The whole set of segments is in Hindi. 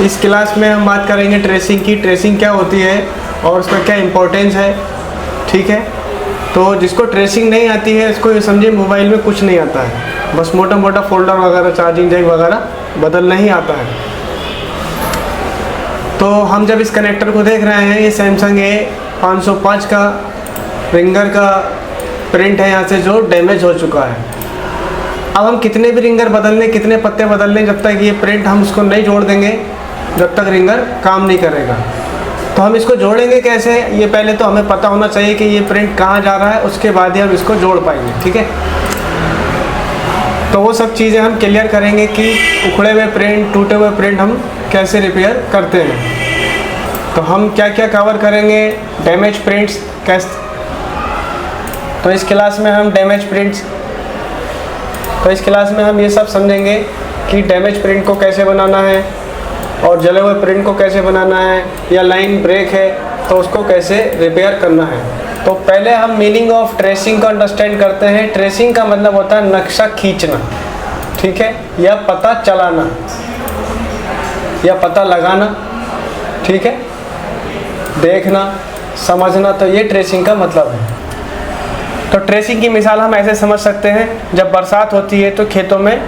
इस क्लास में हम बात करेंगे ट्रेसिंग की। ट्रेसिंग क्या होती है और उसका क्या इम्पोर्टेंस है, ठीक है। तो जिसको ट्रेसिंग नहीं आती है इसको ये समझिए मोबाइल में कुछ नहीं आता है, बस मोटा मोटा फोल्डर वगैरह, चार्जिंग जैक वगैरह बदलना ही आता है। तो हम जब इस कनेक्टर को देख रहे हैं, ये सैमसंग A505 का रिंगर का प्रिंट है यहाँ से जो डैमेज हो चुका है। अब हम कितने भी रिंगर बदल लें, कितने पत्ते बदल लें, जब तक ये प्रिंट हम उसको नहीं जोड़ देंगे जब तक रिंगर काम नहीं करेगा। तो हम इसको जोड़ेंगे कैसे, ये पहले तो हमें पता होना चाहिए कि ये प्रिंट कहाँ जा रहा है, उसके बाद ही हम इसको जोड़ पाएंगे, ठीक है। तो वो सब चीज़ें हम क्लियर करेंगे कि उखड़े हुए प्रिंट, टूटे हुए प्रिंट हम कैसे रिपेयर करते हैं। तो हम क्या क्या कवर करेंगे, डैमेज प्रिंट्स कैसे। तो इस क्लास में हम ये सब समझेंगे कि डैमेज प्रिंट को कैसे बनाना है और जले हुए प्रिंट को कैसे बनाना है, या लाइन ब्रेक है तो उसको कैसे रिपेयर करना है। तो पहले हम मीनिंग ऑफ ट्रेसिंग को अंडरस्टैंड करते हैं। ट्रेसिंग का मतलब होता है नक्शा खींचना, ठीक है, या पता चलाना या पता लगाना, ठीक है, देखना, समझना। तो ये ट्रेसिंग का मतलब है। तो ट्रेसिंग की मिसाल हम ऐसे समझ सकते हैं, जब बरसात होती है तो खेतों में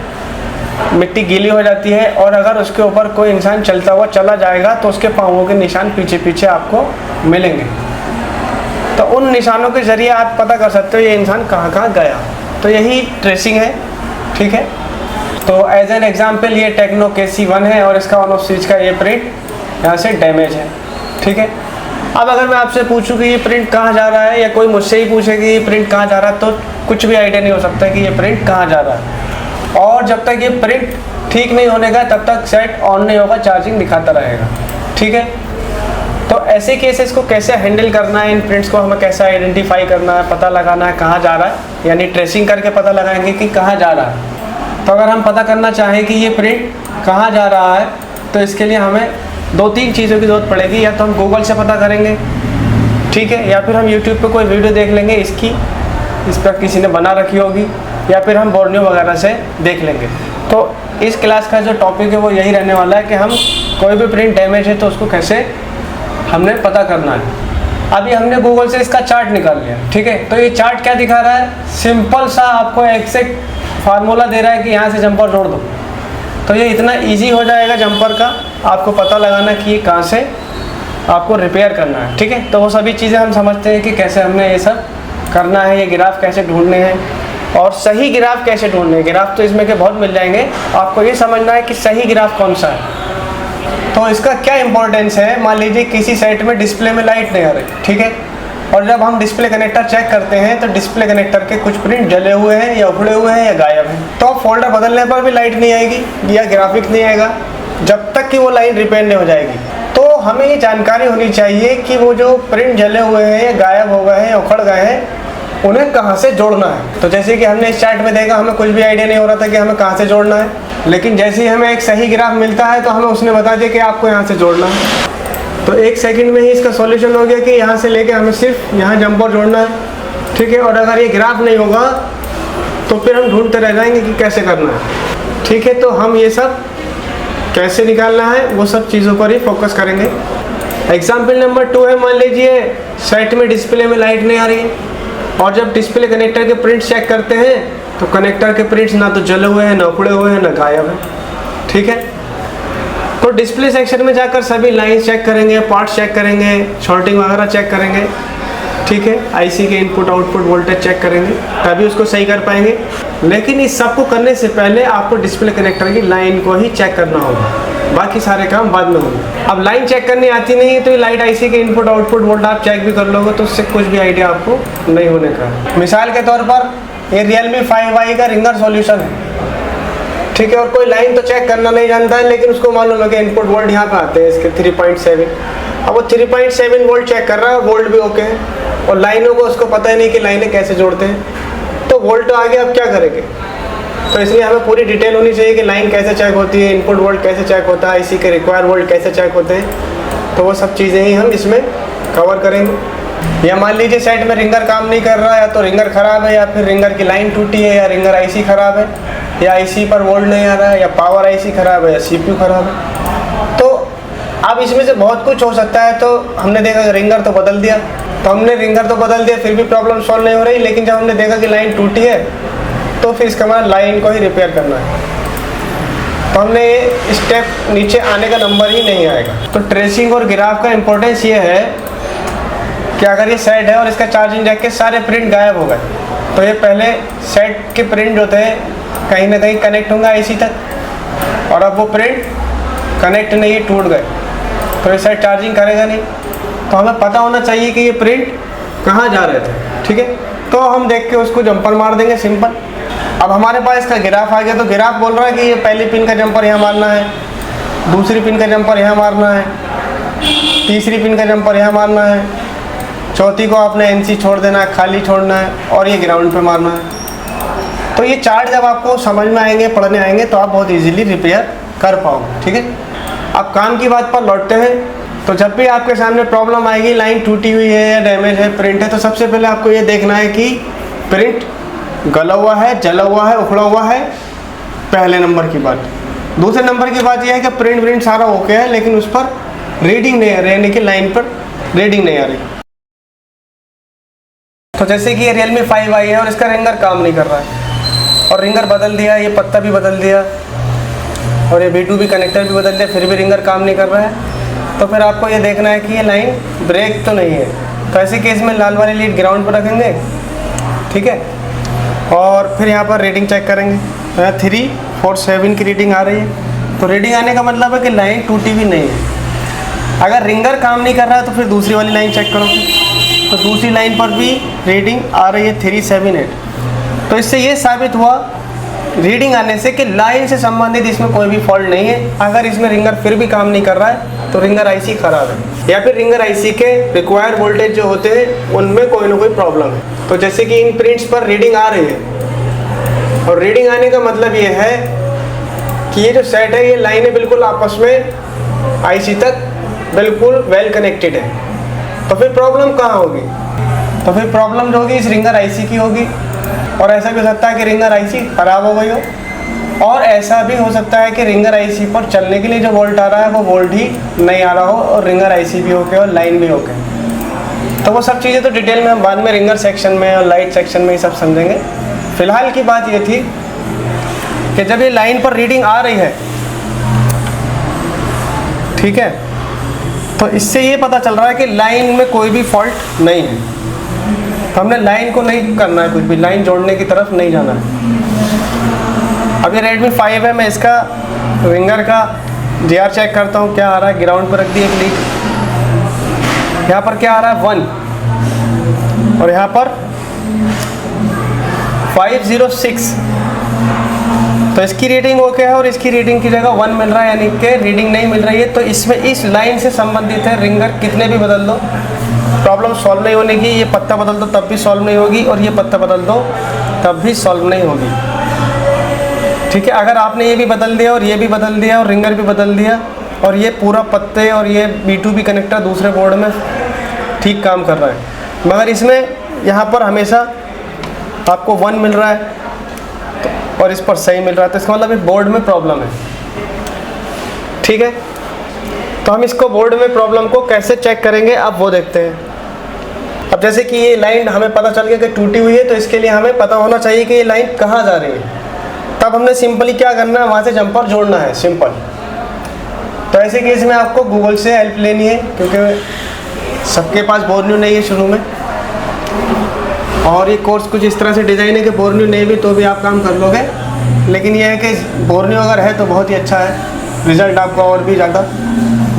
मिट्टी गीली हो जाती है और अगर उसके ऊपर कोई इंसान चलता हुआ चला जाएगा तो उसके पाँवों के निशान पीछे पीछे आपको मिलेंगे। तो उन निशानों के ज़रिए आप पता कर सकते हो ये इंसान कहाँ कहाँ गया। तो यही ट्रेसिंग है, ठीक है। तो एज एन एग्जाम्पल ये टेक्नो KC1 है और इसका ऑन ऑफ स्विच का ये प्रिंट यहाँ से डैमेज है, ठीक है। अब अगर मैं आपसे पूछूं कि ये प्रिंट कहाँ जा रहा है, या कोई मुझसे ही पूछे कि ये प्रिंट कहाँ जा रहा है, तो कुछ भी आइडिया नहीं हो सकता कि ये प्रिंट कहाँ जा रहा है। और जब तक ये प्रिंट ठीक नहीं होने का तब तक सेट ऑन नहीं होगा, चार्जिंग दिखाता रहेगा, ठीक है। तो ऐसे केसेस को कैसे हैंडल करना है, इन प्रिंट्स को हमें कैसे आइडेंटिफाई करना है, पता लगाना है कहाँ जा रहा है, यानी ट्रेसिंग करके पता लगाएंगे कि कहाँ जा रहा है। तो अगर हम पता करना चाहें कि ये प्रिंट कहाँ जा रहा है तो इसके लिए हमें 2-3 चीज़ों की ज़रूरत पड़ेगी। या तो हम गूगल से पता करेंगे, ठीक है, या फिर हम यूट्यूब पे कोई वीडियो देख लेंगे इसकी, इस पर किसी ने बना रखी होगी, या फिर हम बोर्नियो वगैरह से देख लेंगे। तो इस क्लास का जो टॉपिक है वो यही रहने वाला है कि हम कोई भी प्रिंट डैमेज है तो उसको कैसे हमने पता करना है। अभी हमने गूगल से इसका चार्ट निकाल लिया, ठीक है। तो ये चार्ट क्या दिखा रहा है, सिंपल सा आपको एग्जैक्ट फार्मूला दे रहा है कि यहाँ से जंपर जोड़ दो। तो ये इतना इजी हो जाएगा जंपर का आपको पता लगाना कि ये कहाँ से आपको रिपेयर करना है, ठीक है। तो वो सभी चीज़ें हम समझते हैं कि कैसे हमने ये सब करना है, ये ग्राफ कैसे ढूंढने हैं और सही ग्राफ कैसे ढूंढने हैं। ग्राफ तो इसमें के बहुत मिल जाएंगे, आपको ये समझना है कि सही ग्राफ कौन सा है। तो इसका क्या इंपॉर्टेंस है, मान लीजिए किसी साइट में डिस्प्ले में लाइट नहीं आ रही, ठीक है, और जब हम डिस्प्ले कनेक्टर चेक करते हैं तो डिस्प्ले कनेक्टर के कुछ प्रिंट जले हुए हैं या उखड़े हुए हैं या गायब हैं। तो फोल्डर बदलने पर भी लाइट नहीं आएगी या ग्राफिक नहीं आएगा जब तक कि वो लाइन रिपेयर नहीं हो जाएगी। तो हमें ये जानकारी होनी चाहिए कि वो जो प्रिंट जले हुए हैं या गायब हो गए हैं या उखड़ गए हैं उन्हें कहाँ से जोड़ना है। तो जैसे कि हमने इस चार्ट में देखा, हमें कुछ भी आइडिया नहीं हो रहा था कि हमें कहाँ से जोड़ना है, लेकिन जैसे ही हमें एक सही ग्राफ मिलता है तो हमें उसने बता दिया कि आपको यहाँ से जोड़ना है। तो 1 सेकंड में ही इसका सॉल्यूशन हो गया कि यहाँ से लेके हमें सिर्फ यहाँ जंपर जोड़ना है, ठीक है। और अगर ये ग्राफ नहीं होगा तो फिर हम ढूंढते रह जाएंगे कि कैसे करना है, ठीक है। तो हम ये सब कैसे निकालना है वो सब चीज़ों पर ही फोकस करेंगे। एग्जाम्पल नंबर 2 है, मान लीजिए साइट में डिस्प्ले में लाइट नहीं आ रही है और जब डिस्प्ले कनेक्टर के प्रिंट्स चेक करते हैं तो कनेक्टर के प्रिंट्स ना तो जले हुए हैं, ना उखड़े हुए हैं, ना गायब है, ठीक है। तो डिस्प्ले सेक्शन में जाकर सभी लाइंस चेक करेंगे, पार्ट्स चेक करेंगे, शॉर्टिंग वगैरह चेक करेंगे, ठीक है। आईसी के इनपुट आउटपुट वोल्टेज चेक करेंगे, तभी उसको सही कर पाएंगे। लेकिन इस सब को करने से पहले आपको डिस्प्ले कनेक्टर की लाइन को ही चेक करना होगा, बाकी सारे काम बाद में होंगे। अब लाइन चेक करनी आती नहीं है तो ये लाइट आईसी के इनपुट आउटपुट वोल्टेज आप चेक भी कर लोगे तो उससे कुछ भी आइडिया आपको नहीं होने का। मिसाल के तौर पर ये Realme 5i का रिंगर सॉल्यूशन है, ठीक है, और कोई लाइन तो चेक करना नहीं जानता है, लेकिन उसको मालूम है कि इनपुट वोल्ट यहाँ पे आते हैं इसके 3.7। अब वो 3.7 वोल्ट चेक कर रहा है, वोल्ट भी ओके है, और लाइनों को उसको पता ही नहीं कि लाइनें कैसे जोड़ते हैं। तो वोल्ट तो आगे अब क्या करेंगे, तो इसलिए हमें पूरी डिटेल होनी चाहिए कि लाइन कैसे चेक होती है, इनपुट वोल्ट कैसे चेक होता है, इसी के रिक्वायर वोल्ट कैसे चेक होते हैं। तो वो सब चीज़ें ही हम इसमें कवर करेंगे। या मान लीजिए सेट में रिंगर काम नहीं कर रहा है, या तो रिंगर ख़राब है, या फिर रिंगर की लाइन टूटी है, या रिंगर आईसी ख़राब है, या आईसी पर वोल्ट नहीं आ रहा है, या पावर आईसी ख़राब है, या सीपीयू ख़राब है। तो अब इसमें से बहुत कुछ हो सकता है। तो हमने देखा रिंगर तो बदल दिया, फिर भी प्रॉब्लम सॉल्व नहीं हो रही। लेकिन जब हमने देखा कि लाइन टूटी है तो फिर इसका मतलब लाइन को ही रिपेयर करना है, तो हमने ये स्टेप नीचे आने का नंबर ही नहीं आएगा। तो ट्रेसिंग और ग्राफ का इम्पोर्टेंस ये है कि अगर ये सेट है और इसका चार्जिंग जैक के सारे प्रिंट गायब हो गए, तो ये पहले सेट के प्रिंट जो थे कहीं ना कहीं कनेक्ट होंगे आईसी तक, और अब वो प्रिंट कनेक्ट नहीं, टूट गए, तो ये सेट चार्जिंग करेगा नहीं। तो हमें पता होना चाहिए कि ये प्रिंट कहाँ जा रहे थे, ठीक है। तो हम देख के उसको जंपर मार देंगे, सिंपल। अब हमारे पास इसका ग्राफ आ गया, तो ग्राफ बोल रहा है कि ये पहली पिन का जंपर यहाँ मारना है, दूसरी पिन का जंपर यहाँ मारना है, तीसरी पिन का जंपर यहाँ मारना है, चौथी को आपने एनसी छोड़ देना है, खाली छोड़ना है, और ये ग्राउंड पे मारना है। तो ये चार्ट जब आपको समझ में आएंगे, पढ़ने आएंगे, तो आप बहुत इजीली रिपेयर कर पाओगे, ठीक है। अब काम की बात पर लौटते हैं। तो जब भी आपके सामने प्रॉब्लम आएगी, लाइन टूटी हुई है या डैमेज है, प्रिंट है, तो सबसे पहले आपको ये देखना है कि प्रिंट गला हुआ है, जला हुआ है, उखड़ा हुआ है, पहले नंबर की बात। दूसरे नंबर की बात यह है कि प्रिंट सारा ओके है, लेकिन उस पर रीडिंग नहीं आ रही, यानी कि लाइन पर रीडिंग नहीं आ रही। तो जैसे कि ये Realme 5 आई है और इसका रिंगर काम नहीं कर रहा है, और रिंगर बदल दिया, ये पत्ता भी बदल दिया, और ये B2B कनेक्टर भी बदल दिया, फिर भी रिंगर काम नहीं कर रहा है। तो फिर आपको ये देखना है कि ये लाइन ब्रेक तो नहीं है। तो ऐसे केस में लाल वाली लीड ग्राउंड पर रखेंगे, ठीक है, और फिर यहाँ पर रीडिंग चेक करेंगे। तो यहाँ 347 की रीडिंग आ रही है। तो रीडिंग आने का मतलब है कि लाइन टूटी भी नहीं है। अगर रिंगर काम नहीं कर रहा है तो फिर दूसरी वाली लाइन चेक करोगे, तो दूसरी लाइन पर भी रीडिंग आ रही है 378। तो इससे ये साबित हुआ रीडिंग आने से कि लाइन से संबंधित इसमें कोई भी फॉल्ट नहीं है। अगर इसमें रिंगर फिर भी काम नहीं कर रहा है तो रिंगर आईसी खराब है, या फिर रिंगर आईसी के रिक्वायर्ड वोल्टेज जो होते हैं उनमें कोई ना कोई प्रॉब्लम है। तो जैसे कि इन प्रिंट्स पर रीडिंग आ रही है, और रीडिंग आने का मतलब ये है कि ये जो सेट है, ये लाइनें बिल्कुल आपस में आईसी तक बिल्कुल वेल कनेक्टेड है। तो फिर प्रॉब्लम कहाँ होगी? तो फिर प्रॉब्लम जो होगी इस रिंगर आईसी की होगी। और ऐसा भी हो सकता है कि रिंगर आईसी ख़राब हो गई हो, और ऐसा भी हो सकता है कि रिंगर आईसी पर चलने के लिए जो वोल्ट आ रहा है वो वोल्ट ही नहीं आ रहा हो, और रिंगर आईसी भी ओके और लाइन भी ओके। तो वो सब चीज़ें तो डिटेल में हम बाद में रिंगर सेक्शन में और लाइट सेक्शन में ही सब समझेंगे। फिलहाल की बात ये थी कि जब ये लाइन पर रीडिंग आ रही है, ठीक है, तो इससे ये पता चल रहा है कि लाइन में कोई भी फॉल्ट नहीं है। तो हमने लाइन को नहीं करना है, कुछ भी लाइन जोड़ने की तरफ नहीं जाना है। अब ये Redmi 5 है, मैं इसका रिंगर का GR चेक करता हूँ क्या आ रहा है। ग्राउंड पर रख दी एक लीड, यहाँ पर क्या आ रहा है 1, और यहाँ पर 506। तो इसकी रीडिंग ओके है और इसकी रीडिंग की जगह 1 मिल रहा है, यानी कि रीडिंग नहीं मिल रही है। तो इसमें इस लाइन से संबंधित है, रिंगर कितने भी बदल दो प्रॉब्लम सॉल्व नहीं होने की। ये पत्ता बदल दो तब भी सॉल्व नहीं होगी, और ये पत्ता बदल दो तब भी सॉल्व नहीं होगी, ठीक है। अगर आपने ये भी बदल दिया और ये भी बदल दिया और रिंगर भी बदल दिया, और ये पूरा पत्ते और ये B2B कनेक्टर दूसरे बोर्ड में ठीक काम कर रहा है, मगर इसमें यहाँ पर हमेशा आपको 1 मिल रहा है और इस पर सही मिल रहा है, तो इसका मतलब एक बोर्ड में प्रॉब्लम है, ठीक है। तो हम इसको बोर्ड में प्रॉब्लम को कैसे चेक करेंगे अब वो देखते हैं। अब जैसे कि ये लाइन हमें पता चल गया कि टूटी हुई है, तो इसके लिए हमें पता होना चाहिए कि ये लाइन कहाँ जा रही है। तब हमने सिंपली क्या करना है, वहाँ से जंपर जोड़ना है, सिंपल। तो ऐसे केस में आपको गूगल से हेल्प लेनी है, क्योंकि सबके पास बोर्नियो नहीं है शुरू में, और ये कोर्स कुछ इस तरह से डिज़ाइन है कि बोर्नियो नहीं भी तो भी आप काम कर लोगे। लेकिन ये है कि बोर्नियो अगर है तो बहुत ही अच्छा है, रिज़ल्ट आपका और भी ज़्यादा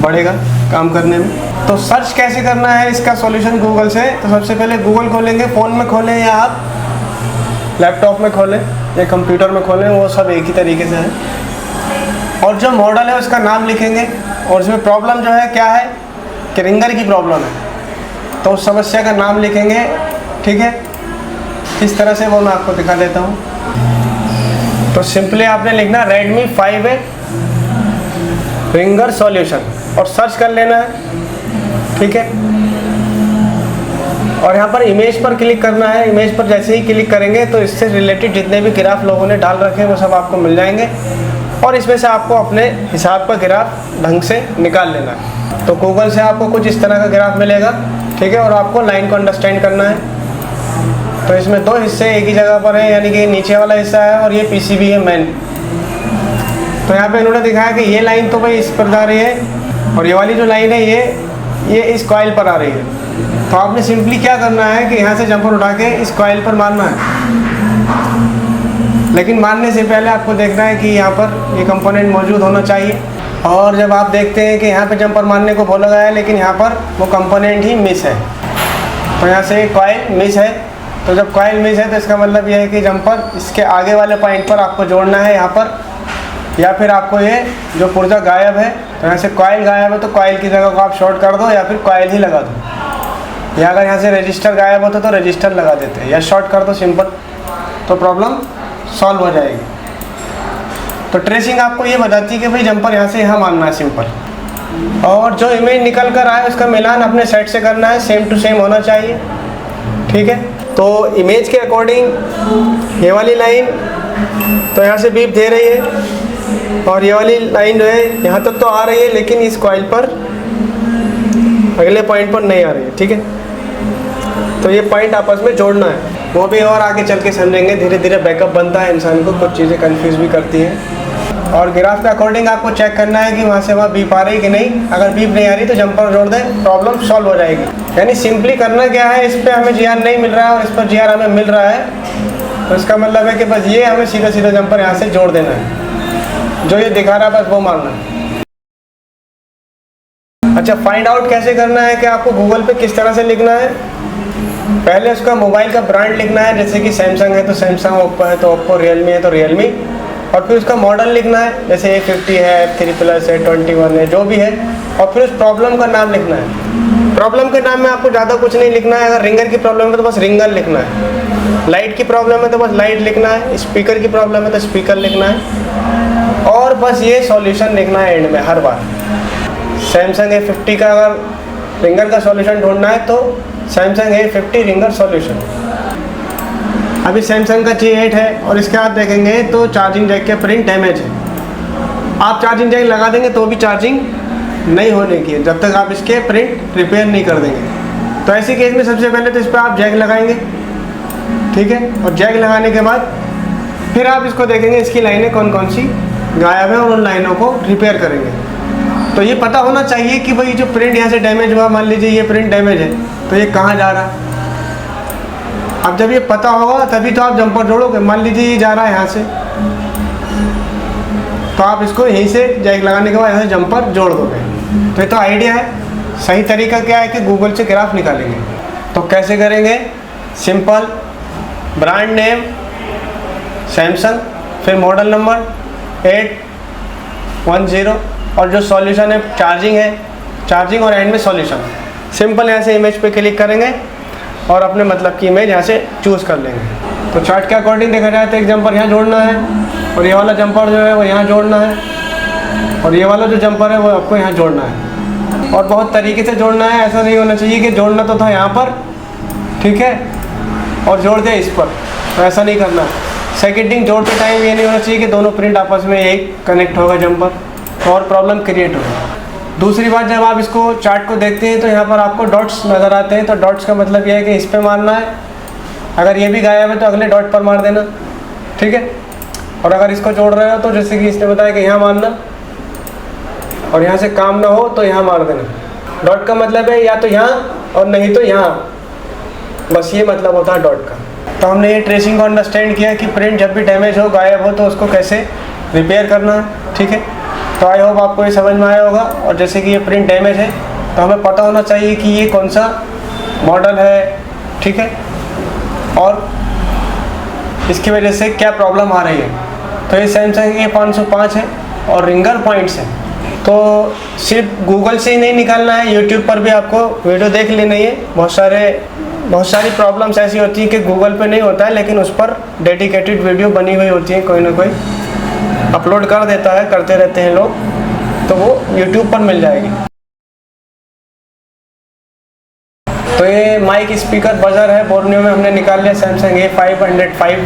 बढ़ेगा काम करने में। तो सर्च कैसे करना है इसका सॉल्यूशन गूगल से? तो सबसे पहले गूगल खोलेंगे, फ़ोन में खोलें या आप लैपटॉप में खोलें या कंप्यूटर में खोलें, वो सब एक ही तरीके से है। और जो मॉडल है उसका नाम लिखेंगे, और उसमें प्रॉब्लम जो है क्या है कि रिंगर की प्रॉब्लम है, तो उस समस्या का नाम लिखेंगे, ठीक है। किस तरह से वो मैं आपको दिखा देता हूँ। तो सिंपली आपने लिखना Redmi 5 है रिंगर सॉल्यूशन, और सर्च कर लेना है, ठीक है। और यहाँ पर इमेज पर क्लिक करना है। इमेज पर जैसे ही क्लिक करेंगे तो इससे रिलेटेड जितने भी ग्राफ लोगों ने डाल रखे हैं वो सब आपको मिल जाएंगे, और इसमें से आपको अपने हिसाब का ग्राफ ढंग से निकाल लेना है। तो गूगल से आपको कुछ इस तरह का ग्राफ मिलेगा, ठीक है। और आपको लाइन को अंडरस्टैंड करना है। तो इसमें दो हिस्से एक ही जगह पर है, यानी कि नीचे वाला हिस्सा है और ये पीसीबी है मेन। तो यहाँ पे इन्होंने दिखाया कि ये लाइन तो भाई इस पर जा रही है और ये वाली जो लाइन है ये इस कॉइल पर आ रही है। तो आपने सिंपली क्या करना है कि यहाँ से जंपर उठा के इस कॉइल पर मारना है। लेकिन मारने से पहले आपको देखना है कि यहाँ पर ये कंपोनेंट मौजूद होना चाहिए। और जब आप देखते हैं कि यहाँ पे जंपर मारने को बोला गया है लेकिन यहाँ पर वो कंपोनेंट ही मिस है, तो यहाँ से कॉइल मिस है। तो जब कॉइल मिस है तो इसका मतलब ये है कि जंपर इसके आगे वाले पॉइंट पर आपको जोड़ना है यहाँ पर, या फिर आपको ये जो पुर्जा गायब है, तो यहाँ से कॉइल गायब है तो कॉइल की जगह को आप शॉर्ट कर दो या फिर कॉइल ही लगा दो। या अगर यहाँ से रजिस्टर गायब होता तो रजिस्टर लगा देते या शॉर्ट कर दो सिंपल, तो प्रॉब्लम सॉल्व हो जाएगी। तो ट्रेसिंग आपको ये बताती है कि भाई जंपर यहाँ से यहाँ मारना है सिंपल। और जो इमेज निकल कर आए उसका मिलान अपने सेट से करना है, सेम टू सेम होना चाहिए, ठीक है। तो इमेज के अकॉर्डिंग ये वाली लाइन तो यहाँ से बीप दे रही है और ये वाली लाइन जो है यहाँ तक तो आ रही है लेकिन इस कॉइल पर अगले पॉइंट पर नहीं आ रही है, ठीक है। तो ये पॉइंट आपस में जोड़ना है, वो भी और आगे चल के समझेंगे। धीरे धीरे बैकअप बनता है इंसान को, कुछ चीज़ें कंफ्यूज भी करती हैं। और ग्राफ के अकॉर्डिंग आपको चेक करना है कि वहाँ से वहाँ बीप आ रही कि नहीं। अगर बीप नहीं आ रही तो जंपर जोड़ दें, प्रॉब्लम सॉल्व हो जाएगी। यानी सिंपली करना क्या है, इस पर हमें जीआर नहीं मिल रहा है और इस पर जीआर हमें मिल रहा है, तो इसका मतलब है कि बस ये हमें सीधा सीधा जंपर यहाँ से जोड़ देना है, जो ये दिखा रहा है बस वो मारना है। अच्छा, फाइंड आउट कैसे करना है कि आपको गूगल पे किस तरह से लिखना है। पहले उसका मोबाइल का ब्रांड लिखना है, जैसे कि सैमसंग है तो सैमसंग, ओप्पो है तो ओप्पो, रियलमी है तो रियलमी। और फिर उसका मॉडल लिखना है, जैसे A50 है, F3 प्लस है, 21 है, जो भी है। और फिर उस प्रॉब्लम का नाम लिखना है। प्रॉब्लम के नाम में आपको ज़्यादा कुछ नहीं लिखना है। अगर रिंगर की प्रॉब्लम है तो बस रिंगर लिखना है, लाइट की प्रॉब्लम है तो बस लाइट लिखना है, स्पीकर की प्रॉब्लम है तो स्पीकर लिखना है, और बस ये सॉल्यूशन लिखना है एंड में हर बार। सैमसंग A50 का अगर रिंगर का सॉल्यूशन ढूंढना है तो सैमसंग A50 रिंगर सॉल्यूशन। अभी सैमसंग का J8 है और इसके आप देखेंगे तो चार्जिंग जैक के प्रिंट डैमेज है। आप चार्जिंग जैक लगा देंगे तो भी चार्जिंग नहीं होने की है जब तक आप इसके प्रिंट रिपेयर नहीं कर देंगे। तो ऐसी केस में सबसे पहले तो इस पर आप जैक लगाएंगे, ठीक है। और जैक लगाने के बाद फिर आप इसको देखेंगे इसकी लाइनें कौन कौन सी गायब है और उन लाइनों को रिपेयर करेंगे। तो ये पता होना चाहिए कि भाई जो प्रिंट यहाँ से डैमेज हुआ, मान लीजिए ये प्रिंट डैमेज है तो ये कहाँ जा रहा है। अब जब ये पता होगा तभी तो आप जंपर जोड़ोगे। मान लीजिए ये जा रहा है यहाँ से, तो आप इसको यहीं से जैक लगाने के बाद यहाँ से जंपर जोड़ दोगे। तो ये तो आइडिया है। सही तरीका क्या है कि गूगल से ग्राफ निकालेंगे। तो कैसे करेंगे, सिंपल, ब्रांड नेम सैमसंग, फिर मॉडल नंबर 810 और जो सॉल्यूशन है चार्जिंग है, चार्जिंग और एंड में सॉल्यूशन। सिंपल यहाँ से इमेज पे क्लिक करेंगे और अपने मतलब की इमेज यहाँ से चूज़ कर लेंगे। तो चार्ट के अकॉर्डिंग देखा जाए तो एक जंपर यहाँ जोड़ना है और ये वाला जंपर जो है वो यहाँ जोड़ना है और ये वाला जो जंपर है वो आपको यहाँ जोड़ना है। और बहुत तरीके से जोड़ना है, ऐसा नहीं होना चाहिए कि जोड़ना तो था यहाँ पर, ठीक है, और जोड़ दिया इस पर, तो ऐसा नहीं करना। सेकेंडिंग जोड़ते टाइम ये नहीं होना चाहिए कि दोनों प्रिंट आपस में यही कनेक्ट होगा जंपर, तो और प्रॉब्लम क्रिएट होगा। दूसरी बात, जब आप इसको चार्ट को देखते हैं तो यहाँ पर आपको डॉट्स नज़र आते हैं। तो डॉट्स का मतलब ये है कि इस पे मारना है, अगर ये भी गायब है तो अगले डॉट पर मार देना, ठीक है। और अगर इसको जोड़ रहे हो तो जैसे कि इसने बताया कि यहाँ मारना, और यहाँ से काम ना हो तो यहाँ मार देना। डॉट का मतलब है या तो यहाँ और नहीं तो यहाँ, बस ये मतलब होता है डॉट का। तो हमने ये ट्रेसिंग को अंडरस्टैंड किया कि प्रिंट जब भी डैमेज हो, गायब हो, तो उसको कैसे रिपेयर करना है, ठीक है। तो आई होप आपको ये समझ में आया होगा। और जैसे कि ये प्रिंट डैमेज है तो हमें पता होना चाहिए कि ये कौन सा मॉडल है, ठीक है, और इसकी वजह से क्या प्रॉब्लम आ रही है। तो ये सैमसंग A505 है और रिंगर पॉइंट्स है। तो सिर्फ गूगल से ही नहीं निकालना है, यूट्यूब पर भी आपको वीडियो देख लेनी है। बहुत सारी प्रॉब्लम्स ऐसी होती हैं कि गूगल पे नहीं होता है, लेकिन उस पर डेडिकेटेड वीडियो बनी हुई होती है, कोई ना कोई अपलोड कर देता है, करते रहते हैं लोग, तो वो यूट्यूब पर मिल जाएगी। तो ये माइक स्पीकर बजर है, बोर्नियो में हमने निकाल लिया सैमसंग A505।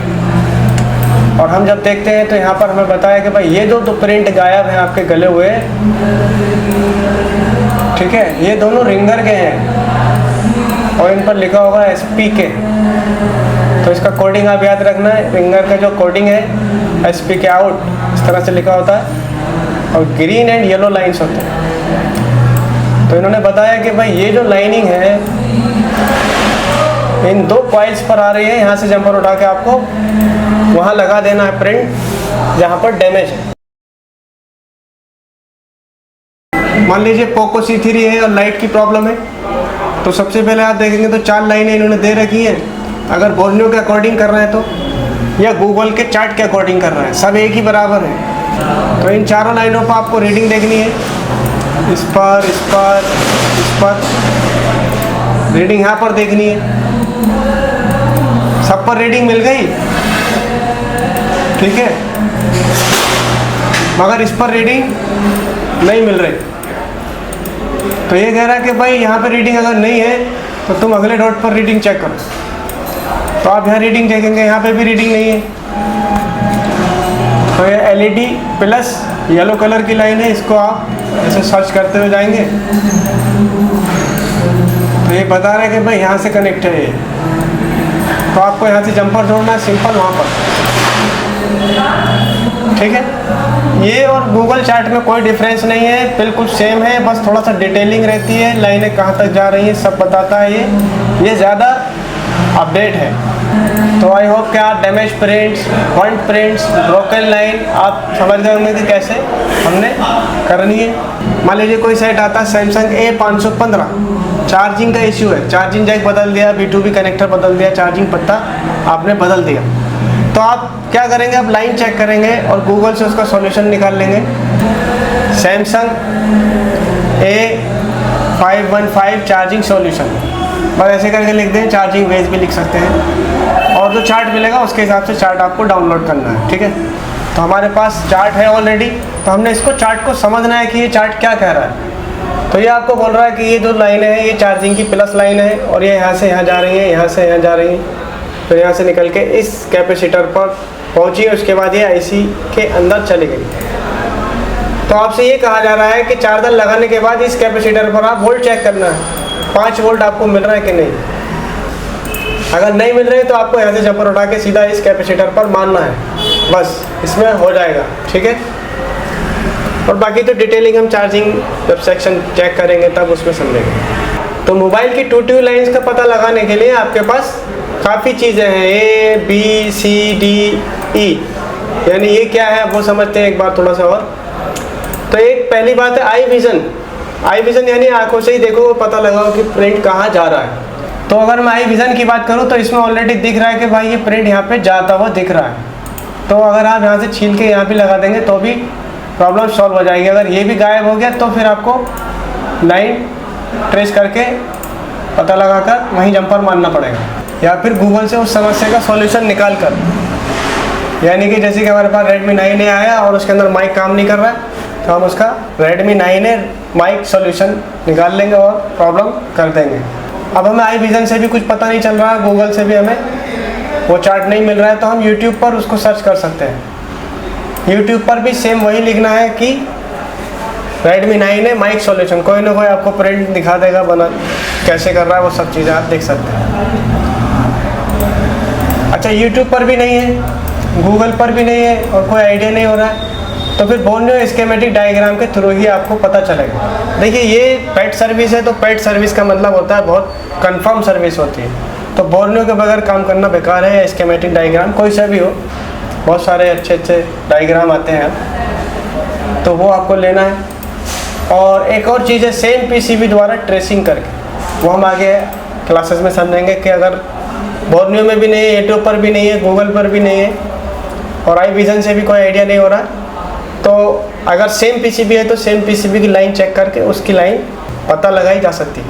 और हम जब देखते हैं तो यहाँ पर हमें बताया कि भाई ये जो दो प्रिंट गायब हैं आपके गले हुए, ठीक है, ये दोनों रिंगर के हैं और इन पर लिखा होगा SPK। तो इसका कोडिंग आप याद रखना है, रिंगर का जो कोडिंग है SPK आउट इस तरह से लिखा होता है और ग्रीन एंड येलो लाइंस होते हैं। तो इन्होंने बताया कि भाई ये जो लाइनिंग है इन 2 कॉइल्स पर आ रही है, यहाँ से जंपर उठा के आपको वहाँ लगा देना है प्रिंट जहाँ पर डैमेज है। मान लीजिए पोको C3 है और लाइट की प्रॉब्लम है, तो सबसे पहले आप देखेंगे तो 4 लाइनें इन्होंने दे रखी हैं। अगर बोर्नियो के अकॉर्डिंग कर रहे हैं तो या गूगल के चार्ट के अकॉर्डिंग कर रहे हैं, सब एक ही बराबर है। तो इन चारों लाइनों पर आपको रीडिंग देखनी है, इस पर रीडिंग यहाँ पर देखनी है। सब पर रीडिंग मिल गई, ठीक है, मगर इस पर रीडिंग नहीं मिल रही। तो ये कह रहा है कि भाई यहाँ पर रीडिंग अगर नहीं है तो तुम अगले डॉट पर रीडिंग चेक करो। तो आप यहाँ रीडिंग देखेंगे, यहाँ पे भी रीडिंग नहीं है। तो ये LED प्लस येलो कलर की लाइन है, इसको आप ऐसे सर्च करते हुए जाएंगे तो ये बता रहे हैं कि भाई यहाँ से कनेक्ट है ये। तो आपको यहाँ से जंपर जोड़ना है सिंपल वहाँ पर, ठीक है। ये और गूगल चार्ट में कोई डिफरेंस नहीं है, बिल्कुल सेम है, बस थोड़ा सा डिटेलिंग रहती है, लाइनें कहाँ तक जा रही हैं सब बताता है ये ज़्यादा अपडेट है। तो आई होप कि आप damage prints, burned prints, broken line आप समझ गए होंगे कि कैसे हमने करनी है। मान लीजिए कोई सेट आता है सैमसंग A515, चार्जिंग का इश्यू है, चार्जिंग जैक बदल दिया, B2B कनेक्टर बदल दिया, चार्जिंग पत्ता आपने बदल दिया। तो आप क्या करेंगे, आप लाइन चेक करेंगे और गूगल से उसका सॉल्यूशन निकाल लेंगे। सैमसंग A515 चार्जिंग सॉल्यूशन, बस ऐसे करके लिख दें, चार्जिंग वेज भी लिख सकते हैं और जो चार्ट मिलेगा उसके हिसाब से चार्ट आपको डाउनलोड करना है, ठीक है। तो हमारे पास चार्ट है ऑलरेडी, तो हमने इसको चार्ट को समझना है कि ये चार्ट क्या कह रहा है। तो ये आपको बोल रहा है कि ये जो लाइनें हैं ये चार्जिंग की प्लस लाइन है और ये यहाँ से यहाँ जा रही है, यहाँ से यहाँ जा रही है, फिर यहाँ से निकल के इस कैपेसिटर पर पहुँची, उसके बाद ये IC के अंदर चली गई। तो आपसे ये कहा जा रहा है कि चार्जर लगाने के बाद इस कैपेसिटर पर आप वोल्ट चेक करना है, 5 वोल्ट आपको मिल रहा है कि नहीं। अगर नहीं मिल रहे तो आपको यहाँ से जंपर उठा के सीधा इस कैपेसिटर पर मारना है, बस इसमें हो जाएगा, ठीक है। और बाकी तो डिटेलिंग हम चार्जिंग जब सेक्शन चेक करेंगे तब उसमें समझेंगे। तो मोबाइल की 2 ट्यूब लाइन्स का पता लगाने के लिए आपके पास काफ़ी चीज़ें हैं, A B C D E, यानी ये क्या है वो समझते हैं एक बार थोड़ा सा और। तो एक पहली बात है आई विज़न, यानी आंखों से ही देखो पता लगाओ कि प्रिंट कहाँ जा रहा है। तो अगर मैं आई विज़न की बात करूँ तो इसमें ऑलरेडी दिख रहा है कि भाई ये प्रिंट यहाँ पे जाता हुआ दिख रहा है। तो अगर आप यहाँ से छील के यहाँ पे लगा देंगे तो भी प्रॉब्लम सॉल्व हो जाएगी। अगर ये भी गायब हो गया तो फिर आपको लाइन ट्रेस करके पता लगा कर वहीं जंपर मारना पड़ेगा, या फिर गूगल से उस समस्या का सॉल्यूशन निकाल कर, यानी कि जैसे कि हमारे पास Redmi 9A आया और उसके अंदर माइक काम नहीं कर रहा है तो हम उसका Redmi 9A माइक सॉल्यूशन निकाल लेंगे और प्रॉब्लम कर देंगे। अब हमें आई विज़न से भी कुछ पता नहीं चल रहा है, गूगल से भी हमें वो चार्ट नहीं मिल रहा है, तो हम YouTube पर उसको सर्च कर सकते हैं। YouTube पर भी सेम वही लिखना है कि Redmi 9A माइक सॉल्यूशन, कोई ना कोई आपको प्रिंट दिखा देगा बना कैसे कर रहा है, वो सब चीज़ें आप देख सकते हैं। अच्छा, YouTube पर भी नहीं है, गूगल पर भी नहीं है और कोई आइडिया नहीं हो रहा है, तो फिर बोर्नियो स्कीमेटिक डायग्राम के थ्रू ही आपको पता चलेगा। देखिए ये पेड सर्विस है, तो पेड सर्विस का मतलब होता है बहुत कंफर्म सर्विस होती है, तो बोर्नियो के बगैर काम करना बेकार है। स्कीमेटिक डायग्राम कोई सा भी हो, बहुत सारे अच्छे अच्छे डायग्राम आते हैं, तो वो आपको लेना है। और एक और चीज़ है सेम PCB द्वारा ट्रेसिंग करके, वो हम आगे क्लासेस में समझेंगे कि अगर बोर्नियो में भी नहीं है, यूट्यूब पर भी नहीं है, गूगल पर भी नहीं है और आई विज़न से भी कोई आइडिया नहीं हो रहा, तो अगर सेम PCB है तो सेम PCB की लाइन चेक करके उसकी लाइन पता लगाई जा सकती है।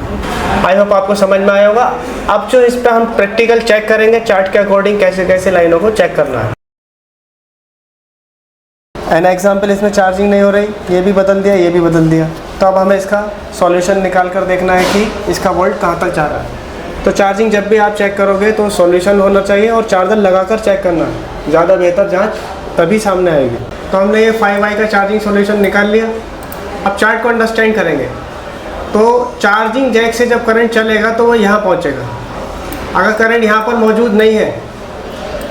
आई होप आपको समझ में आया होगा। अब जो इस पर हम प्रैक्टिकल चेक करेंगे चार्ट के अकॉर्डिंग कैसे कैसे लाइनों को चेक करना है। एन एग्जाम्पल, इसमें चार्जिंग नहीं हो रही, ये भी बदल दिया, ये भी बदल दिया, तो अब हमें इसका सॉल्यूशन निकाल कर देखना है कि इसका वोल्ट कहाँ तक जा रहा है। तो चार्जिंग जब भी आप चेक करोगे तो सॉल्यूशन होना चाहिए और चार्जर लगाकर चेक करना है, ज़्यादा बेहतर जांच तभी सामने आएगी। तो हमने ये 5i का चार्जिंग सॉल्यूशन निकाल लिया। अब चार्ट को अंडरस्टैंड करेंगे। तो चार्जिंग जैक से जब करंट चलेगा तो वो यहाँ पहुँचेगा। अगर करंट यहाँ पर मौजूद नहीं है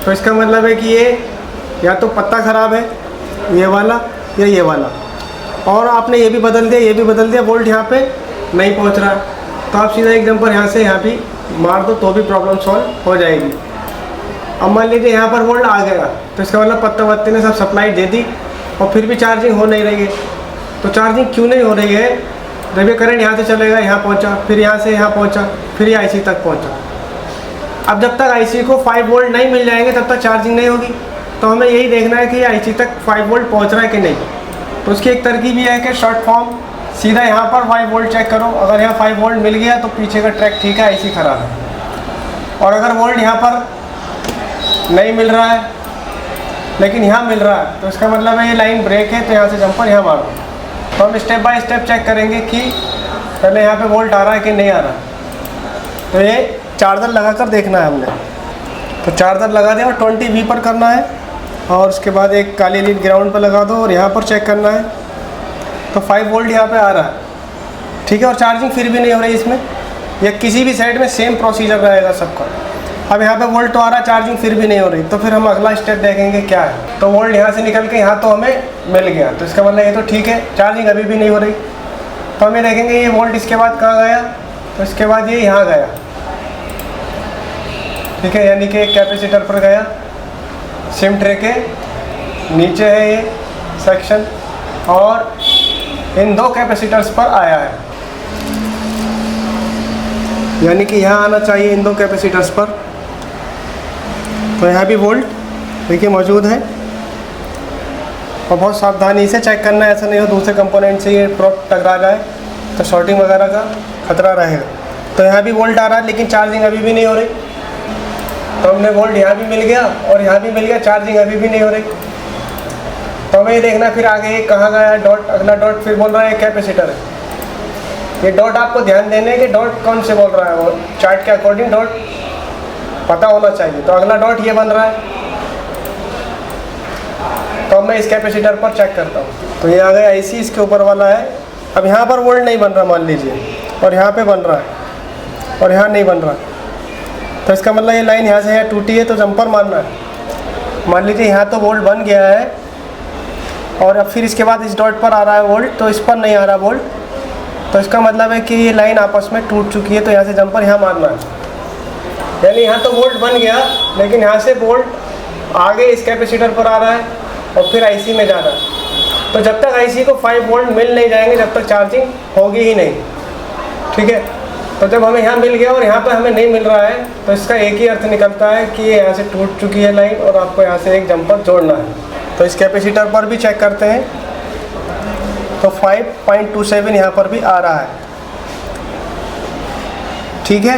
तो इसका मतलब है कि ये या तो पत्ता ख़राब है, ये वाला या ये वाला, और आपने ये भी बदल दिया, ये भी बदल दिया, वोल्ट यहाँ पे नहीं पहुँच रहा, तो आप सीधा एक जंपर यहाँ से यहाँ भी मार दो तो भी प्रॉब्लम सॉल्व हो जाएगी। अब मान लीजिए यहाँ पर वोल्ट आ गया तो इसका मतलब पत्ता वत्ते ने सब सप्लाई दे दी और फिर भी चार्जिंग हो नहीं रही है। तो चार्जिंग क्यों नहीं हो रही है? जब ये करंट यहाँ से चलेगा, यहाँ पहुँचा, फिर यहाँ से यहाँ पहुँचा, फिर ये आईसी तक पहुँचा। अब जब तक आईसी को 5 वोल्ट नहीं मिल जाएंगे तब तक चार्जिंग नहीं होगी। तो हमें यही देखना है कि आईसी तक 5 वोल्ट पहुँच रहा है कि नहीं। तो उसकी एक तरकीब ये है कि शॉर्ट फॉर्म सीधा यहाँ पर 5 वोल्ट चेक करो। अगर यहाँ 5 वोल्ट मिल गया तो पीछे का ट्रैक ठीक है, आईसी ख़राब है। और अगर वोल्ट यहाँ पर नहीं मिल रहा है लेकिन यहाँ मिल रहा है तो इसका मतलब है ये लाइन ब्रेक है, तो यहाँ से जंपर यहाँ मारो। तो हम स्टेप बाय स्टेप चेक करेंगे कि पहले यहाँ पे वोल्ट आ रहा है कि नहीं आ रहा। तो ये चार्जर लगा कर देखना है हमने। तो चार्जर लगा दिया और 20V पर करना है और उसके बाद एक काली लीड ग्राउंड पर लगा दो और यहाँ पर चेक करना है। तो 5 वोल्ट यहाँ पे आ रहा है, ठीक है, और चार्जिंग फिर भी नहीं हो रही इसमें। या किसी भी साइड में सेम प्रोसीजर रहेगा सबका। अब यहाँ पे वोल्ट तो आ रहा है, चार्जिंग फिर भी नहीं हो रही, तो फिर हम अगला स्टेप देखेंगे क्या है। तो वोल्ट यहाँ से निकल के यहाँ तो हमें मिल गया, तो इसका मतलब ये तो ठीक है, चार्जिंग अभी भी नहीं हो रही। तो हमें देखेंगे ये वोल्ट इसके बाद कहाँ गया, तो इसके बाद ये यहाँ गया, ठीक है, यानी कि एक कैपेसिटर पर गया, सिम ट्रे के नीचे है ये सेक्शन, और इन 2 कैपेसिटर्स पर आया है, यानी कि यहाँ आना चाहिए इन 2 कैपेसिटर्स पर। तो यहाँ भी वोल्ट देखिए मौजूद है। और बहुत सावधानी से चेक करना है, ऐसा नहीं हो दूसरे कंपोनेंट से ये प्रोब टकरा जाए तो शॉर्टिंग वगैरह का खतरा रहेगा। तो यहाँ भी वोल्ट आ रहा है लेकिन चार्जिंग अभी भी नहीं हो रही। तो हमने वोल्ट यहाँ भी मिल गया और यहाँ भी मिल गया, चार्जिंग अभी भी नहीं हो रही। तो हमें ये देखना फिर आगे ये कहाँ गया है डॉट, अगला डॉट फिर बोल रहा है कैपेसिटर है। ये डॉट आपको ध्यान देने कि डॉट कौन से बोल रहा है, वो चार्ट के अकॉर्डिंग डॉट पता होना चाहिए। तो अगला डॉट ये बन रहा है, तो मैं इस कैपेसिटर पर चेक करता हूँ। तो ये आ गया आईसी, इसके ऊपर वाला है। अब यहाँ पर वोल्ट नहीं बन रहा मान लीजिए, और यहाँ पे बन रहा है और यहाँ नहीं बन रहा। तो इसका मतलब ये लाइन यहाँ से यहाँ टूटी है, तो जंपर मारना है। मान लीजिए यहाँ तो वोल्ट बन गया है और अब फिर इसके बाद इस डॉट पर आ रहा है वोल्ट, तो इस पर नहीं आ रहा वोल्ट, तो इसका मतलब है कि ये लाइन आपस में टूट चुकी है। तो यहाँ से जंपर यहाँ मारना है, यानी यहाँ तो वोल्ट बन गया लेकिन यहाँ से वोल्ट आगे इस कैपेसिटर पर आ रहा है और फिर आईसी में जा रहा है। तो जब तक आईसी को 5 वोल्ट मिल नहीं जाएंगे जब तक चार्जिंग होगी ही नहीं, ठीक है। तो जब हमें यहाँ मिल गया और यहाँ पर हमें नहीं मिल रहा है तो इसका एक ही अर्थ निकलता है कि ये यहाँ से टूट चुकी है लाइन और आपको यहाँ से एक जंपर जोड़ना है। तो इस कैपेसिटर पर भी चेक करते हैं, तो 5.27 यहाँ पर भी आ रहा है, ठीक है।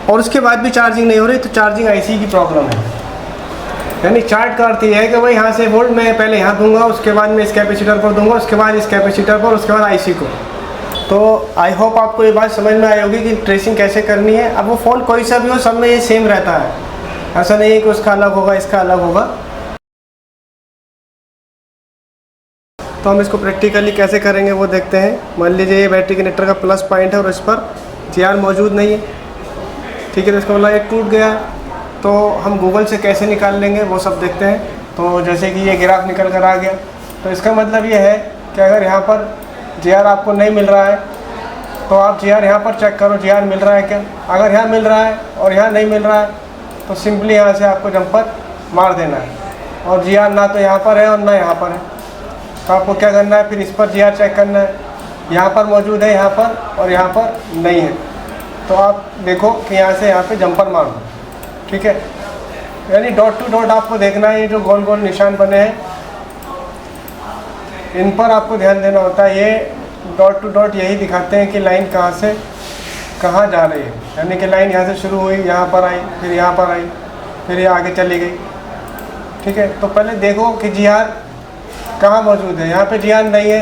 और उसके बाद भी चार्जिंग नहीं हो रही, तो चार्जिंग आईसी की प्रॉब्लम है। यानी चार्ट का अर्थ ये है कि भाई यहाँ से वोल्ट मैं पहले यहाँ दूंगा, उसके बाद मैं इस कैपेसिटर पर दूंगा, उसके बाद इस कैपेसिटर पर, उसके बाद आईसी को। तो आई होप आपको ये बात समझ में आई होगी कि ट्रेसिंग कैसे करनी है। अब वो फ़ोन कोई सा भी हो, सब में ये सेम रहता है, ऐसा नहीं है कि उसका अलग होगा इसका अलग होगा। तो हम इसको प्रैक्टिकली कैसे करेंगे वो देखते हैं। मान लीजिए ये बैटरी कनेक्टर का प्लस पॉइंट है और इस पर जीआर मौजूद नहीं है, ठीक है। तो इसका मतलब ये टूट गया है, तो हम गूगल से कैसे निकाल लेंगे वो सब देखते हैं। तो जैसे कि ये ग्राफ निकल कर आ गया, तो इसका मतलब ये है कि अगर यहाँ पर जीआर आपको नहीं मिल रहा है तो आप जीआर यहाँ पर चेक करो, जीआर मिल रहा है क्या। अगर यहाँ मिल रहा है और यहाँ नहीं मिल रहा है तो सिंपली यहाँ से आपको जंपर मार देना है। और जीआर ना तो यहाँ पर है और ना यहाँ पर है, तो आपको क्या करना है, फिर इस पर जीआर चेक करना है। यहाँ पर मौजूद है, यहाँ पर और यहाँ पर नहीं है, तो आप देखो कि यहाँ से यहाँ पे जंपर मार दो, ठीक है। यानी डॉट टू डॉट आपको देखना है, ये जो गोल गोल निशान बने हैं इन पर आपको ध्यान देना होता है। ये डॉट टू डॉट यही दिखाते हैं कि लाइन कहाँ से कहाँ जा रही है, यानी कि लाइन यहाँ से शुरू हुई, यहाँ पर आई, फिर यहाँ पर आई, फिर ये आगे चली गई, ठीक है। तो पहले देखो कि जीआर कहाँ मौजूद है। यहाँ पे जीआर नहीं है,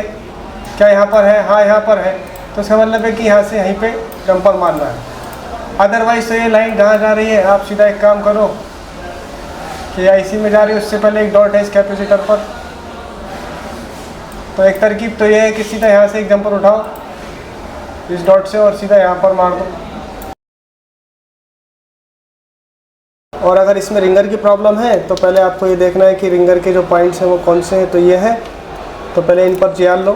क्या यहाँ पर है? हाँ यहाँ पर है, तो इसका मतलब है कि यहाँ से यहीं पे जंपर मारना है। अदरवाइज तो ये लाइन कहाँ जा रही है, आप सीधा एक काम करो कि आईसी में जा रही है, उससे पहले एक डॉट है इस कैपेसिटर पर। तो एक तरकीब तो ये है कि सीधा यहाँ से एक जंपर उठाओ, इस डॉट से और सीधा यहाँ पर मार दो। और अगर इसमें रिंगर की प्रॉब्लम है तो पहले आपको ये देखना है कि रिंगर के जो पॉइंट्स हैं वो कौन से हैं। तो ये है, तो पहले इन पर GR लो,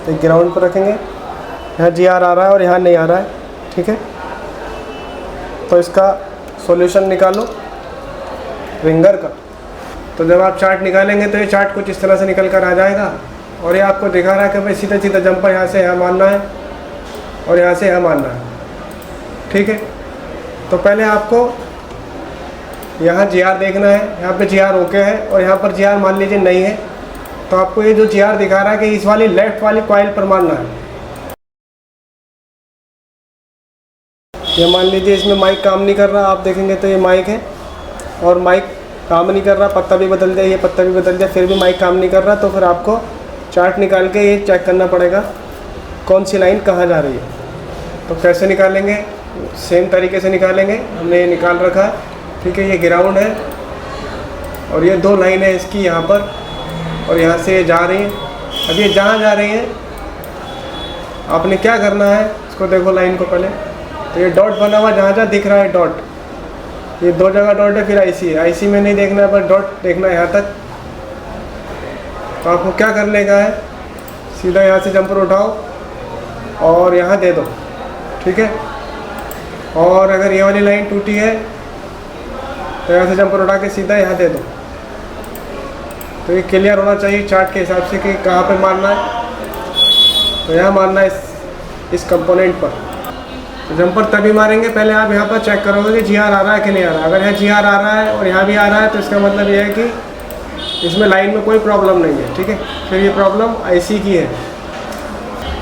एक ग्राउंड पर रखेंगे, यहाँ GR आ रहा है और यहाँ नहीं आ रहा है, ठीक है। तो इसका सॉल्यूशन निकालो रिंगर का। तो जब आप चार्ट निकालेंगे तो ये चार्ट कुछ इस तरह से निकल कर आ जाएगा और ये आपको दिखा रहा है कि भाई सीधा सीधा जंपर यहाँ से यहाँ मारना है और यहाँ से यहाँ मारना है, ठीक है। तो पहले आपको यहाँ GR देखना है, यहाँ पे GR ओके है और यहाँ पर GR मान लीजिए नहीं है, तो आपको ये जो GR दिखा रहा है कि इस वाली लेफ्ट वाली कॉइल पर मारना है। ये मान लीजिए इसमें माइक काम नहीं कर रहा, आप देखेंगे तो ये माइक है और माइक काम नहीं कर रहा, पत्ता भी बदल दिया, ये पत्ता भी बदल दिया, फिर भी माइक काम नहीं कर रहा। तो फिर आपको चार्ट निकाल के ये चेक करना पड़ेगा कौन सी लाइन कहाँ जा रही है। तो कैसे निकालेंगे, सेम तरीके से निकालेंगे, हमने ये निकाल रखा है, ठीक है। ये ग्राउंड है और ये दो लाइन है इसकी यहाँ पर और यहाँ से ये जा रही है। अब ये जहाँ जा रही है आपने क्या करना है, इसको देखो लाइन को पहले, तो ये डॉट बना हुआ जहाँ जहाँ दिख रहा है डॉट, ये दो जगह डॉट है, फिर IC है, IC में नहीं देखना है पर डॉट देखना है यहाँ तक। तो आपको क्या करने का है, सीधा यहाँ से जंपर उठाओ और यहाँ दे दो, ठीक है। और अगर ये वाली लाइन टूटी है तो यहाँ से जंपर उठा के सीधा यहाँ दे दो। तो ये क्लियर होना चाहिए चार्ट के हिसाब से कि कहाँ पे मारना है। तो यहाँ मारना है इस कंपोनेंट पर। तो जंपर तभी मारेंगे, पहले आप यहाँ पर चेक करोगे कि GR आ रहा है कि नहीं आ रहा है। अगर यहाँ GR आ रहा है और यहाँ भी आ रहा है तो इसका मतलब ये है कि इसमें लाइन में कोई प्रॉब्लम नहीं है, ठीक है। फिर ये प्रॉब्लम IC की है।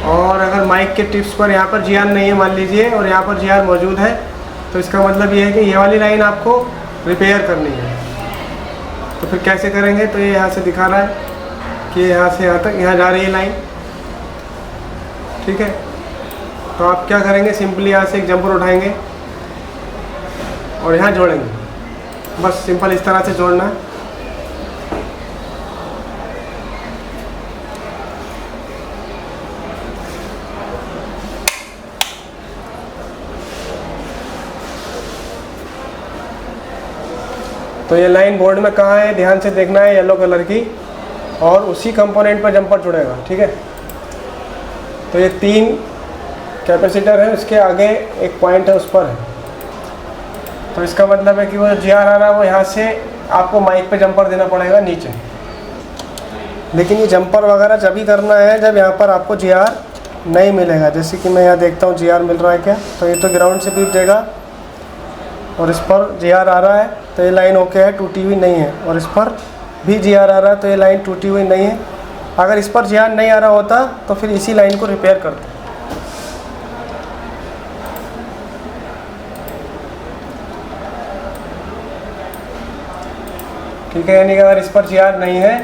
और अगर माइक के टिप्स पर यहाँ पर GR नहीं है मान लीजिए और यहाँ पर GR मौजूद है, तो इसका मतलब ये है कि ये वाली लाइन आपको रिपेयर करनी है। तो फिर कैसे करेंगे, तो ये यहाँ से दिखा रहा है कि यहाँ से यहाँ तक यहाँ जा रही है लाइन, ठीक है। तो आप क्या करेंगे, सिंपली यहाँ से एक जंपर उठाएंगे और यहाँ जोड़ेंगे, बस सिंपल इस तरह से जोड़ना है। तो ये लाइन बोर्ड में कहाँ है ध्यान से देखना है, येलो कलर की, और उसी कंपोनेंट पर जंपर जुड़ेगा, ठीक है। तो ये 3 कैपेसिटर है, उसके आगे एक पॉइंट है उस पर है। तो इसका मतलब है कि वो GR आ रहा है वो यहाँ से आपको माइक पे जंपर देना पड़ेगा नीचे। लेकिन ये जंपर वगैरह जब ही करना है जब यहाँ पर आपको GR नहीं मिलेगा। जैसे कि मैं यहाँ देखता हूँ GR मिल रहा है क्या, तो ये तो ग्राउंड से बीप देगा और इस पर GR आ रहा है तो ये लाइन ओके है, टूटी हुई नहीं है। और इस पर भी GR आ रहा है तो ये लाइन टूटी हुई नहीं है। अगर इस पर GR नहीं आ रहा होता तो फिर इसी लाइन को रिपेयर करते। ठीक है, यानी कि अगर इस पर GR नहीं है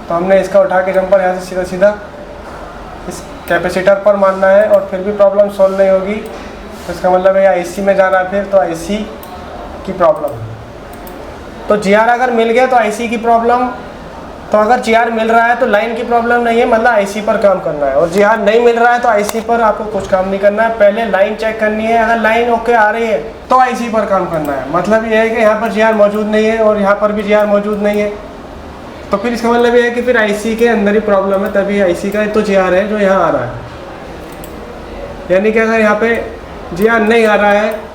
तो हमने इसका उठा के जंपर यहाँ से सीधा सीधा इस कैपेसिटर पर मारना है और फिर भी प्रॉब्लम सॉल्व नहीं होगी। तो इसका मतलब है IC में जा रहा है, फिर तो IC की प्रॉब्लम है। तो GR अगर मिल गया तो IC की प्रॉब्लम, तो अगर GR मिल रहा है तो लाइन की प्रॉब्लम नहीं है, मतलब IC पर काम करना है। और GR नहीं मिल रहा है तो IC पर आपको कुछ काम नहीं करना है, पहले लाइन चेक करनी है। अगर लाइन ओके आ रही है तो IC पर काम करना है। मतलब ये है कि यहाँ पर GR मौजूद नहीं है और यहाँ पर भी GR मौजूद नहीं है, तो फिर इसका मतलब ये है कि फिर IC के अंदर ही प्रॉब्लम है, तभी IC का तो GR है जो यहाँ आ रहा है। यानी कि अगर यहाँ पे GR नहीं आ रहा है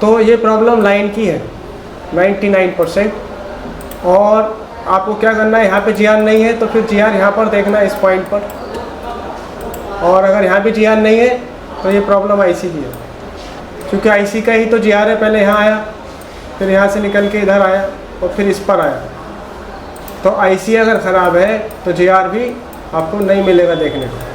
तो ये प्रॉब्लम लाइन की है 99%। और आपको क्या करना है, यहाँ पे GR नहीं है तो फिर GR यहाँ पर देखना है इस पॉइंट पर। और अगर यहाँ भी GR नहीं है तो ये प्रॉब्लम IC की है, क्योंकि IC का ही तो GR है, पहले यहाँ आया फिर यहाँ से निकल के इधर आया और फिर इस पर आया। तो IC अगर ख़राब है तो GR भी आपको नहीं मिलेगा देखने को।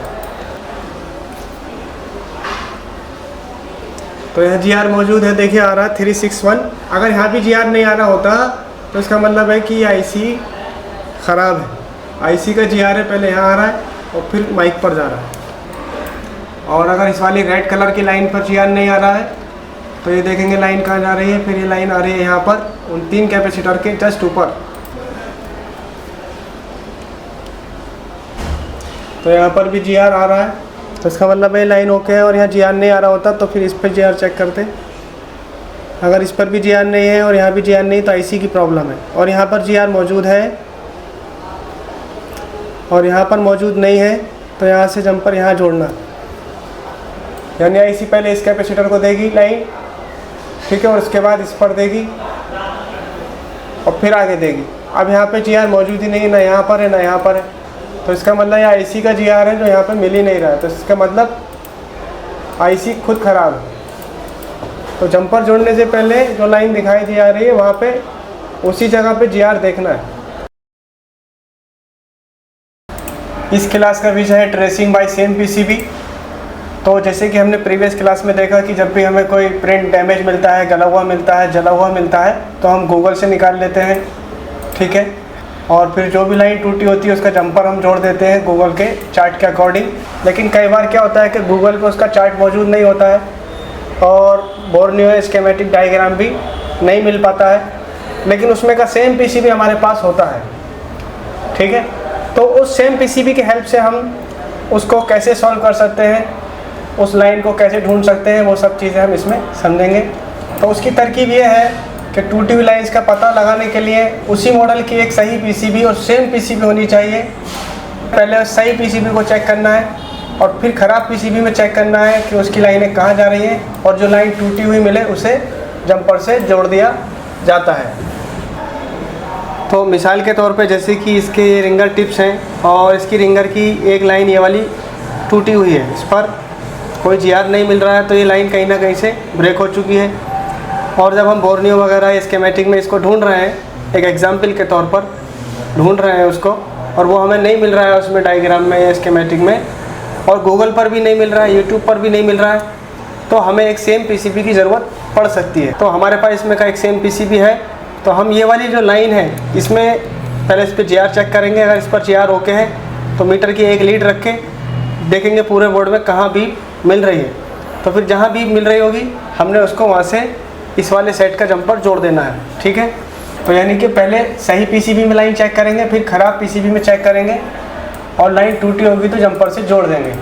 तो यहाँ GR मौजूद है, देखिए आ रहा है 361। अगर यहाँ भी GR नहीं आ रहा होता तो इसका मतलब है कि IC ख़राब है। IC का GR है, पहले यहाँ आ रहा है और फिर माइक पर जा रहा है। और अगर इस वाली रेड कलर की लाइन पर GR नहीं आ रहा है तो ये देखेंगे लाइन कहाँ जा रही है, फिर ये लाइन आ रही है यहाँ पर उन 3 कैपेसिटर के जस्ट ऊपर। तो यहाँ पर भी GR आ रहा है तो इसका मतलब ये लाइन ओके है और यहाँ जी आर नहीं आ रहा होता तो फिर इस पर जी आर चेक करते। अगर इस पर भी जी आर नहीं है और यहाँ भी जी आर नहीं तो आईसी की प्रॉब्लम है। और यहाँ पर जी आर मौजूद है और यहाँ पर मौजूद नहीं है, तो यहाँ से जंपर यहाँ जोड़ना, यानी आईसी पहले इस कैपेसिटर को देगी लाइन, ठीक है, और उसके बाद इस पर देगी और फिर आगे देगी। अब यहाँ पे जी आर मौजूद ही नहीं है, ना यहाँ पर है ना यहाँ पर है, तो इसका मतलब यहाँ आईसी का जी आर है जो यहाँ पे मिल ही नहीं रहा है, तो इसका मतलब आईसी खुद ख़राब है। तो जंपर जोड़ने से पहले जो लाइन दिखाई दी जा रही है वहाँ पे उसी जगह पे जी आर देखना है। इस क्लास का विषय है ट्रेसिंग बाय सेम पीसीबी। तो जैसे कि हमने प्रीवियस क्लास में देखा कि जब भी हमें कोई प्रिंट डैमेज मिलता है, गला हुआ मिलता है, जला हुआ मिलता है, तो हम गूगल से निकाल लेते हैं, ठीक है, और फिर जो भी लाइन टूटी होती है उसका जंपर हम जोड़ देते हैं गूगल के चार्ट के अकॉर्डिंग। लेकिन कई बार क्या होता है कि गूगल पे उसका चार्ट मौजूद नहीं होता है और बोर्नियो स्कीमेटिक डायग्राम भी नहीं मिल पाता है, लेकिन उसमें का सेम पीसीबी हमारे पास होता है, ठीक है। तो उस सेम पीसीबी की हेल्प से हम उसको कैसे सॉल्व कर सकते हैं, उस लाइन को कैसे ढूंढ सकते हैं, वो सब चीज़ें हम इसमें समझेंगे। तो उसकी तरकीब ये है कि टूटी हुई लाइन्स का पता लगाने के लिए उसी मॉडल की एक सही पीसीबी और सेम पीसीबी होनी चाहिए। पहले सही पीसीबी को चेक करना है और फिर ख़राब पीसीबी में चेक करना है कि उसकी लाइनें कहाँ जा रही हैं, और जो लाइन टूटी हुई मिले उसे जंपर से जोड़ दिया जाता है। तो मिसाल के तौर पे जैसे कि इसके रिंगर टिप्स हैं और इसकी रिंगर की एक लाइन ये वाली टूटी हुई है, इस पर कोई जीआर नहीं मिल रहा है, तो ये लाइन कहीं ना कहीं से ब्रेक हो चुकी है। और जब हम बोर्नियो वगैरह स्कीमेटिक में इसको ढूंढ रहे हैं, एक एग्जाम्पल के तौर पर ढूंढ रहे हैं उसको, और वो हमें नहीं मिल रहा है उसमें डायग्राम में या स्कीमेटिक में, और गूगल पर भी नहीं मिल रहा है, यूट्यूब पर भी नहीं मिल रहा है, तो हमें एक सेम पीसीबी की ज़रूरत पड़ सकती है। तो हमारे पास इसमें का एक सेम पीसीबी है, तो हम ये वाली जो लाइन है इसमें पहले इस पर जीआर चेक करेंगे। अगर इस पर जीआर ओके है तो मीटर की एक लीड रख के देखेंगे पूरे बोर्ड में कहाँ भी मिल रही है, तो फिर जहाँ भी मिल रही होगी हमने उसको वहाँ से इस वाले सेट का जंपर जोड़ देना है, ठीक है। तो यानी कि पहले सही पीसीबी में लाइन चेक करेंगे, फिर ख़राब पीसीबी में चेक करेंगे, और लाइन टूटी होगी तो जंपर से जोड़ देंगे।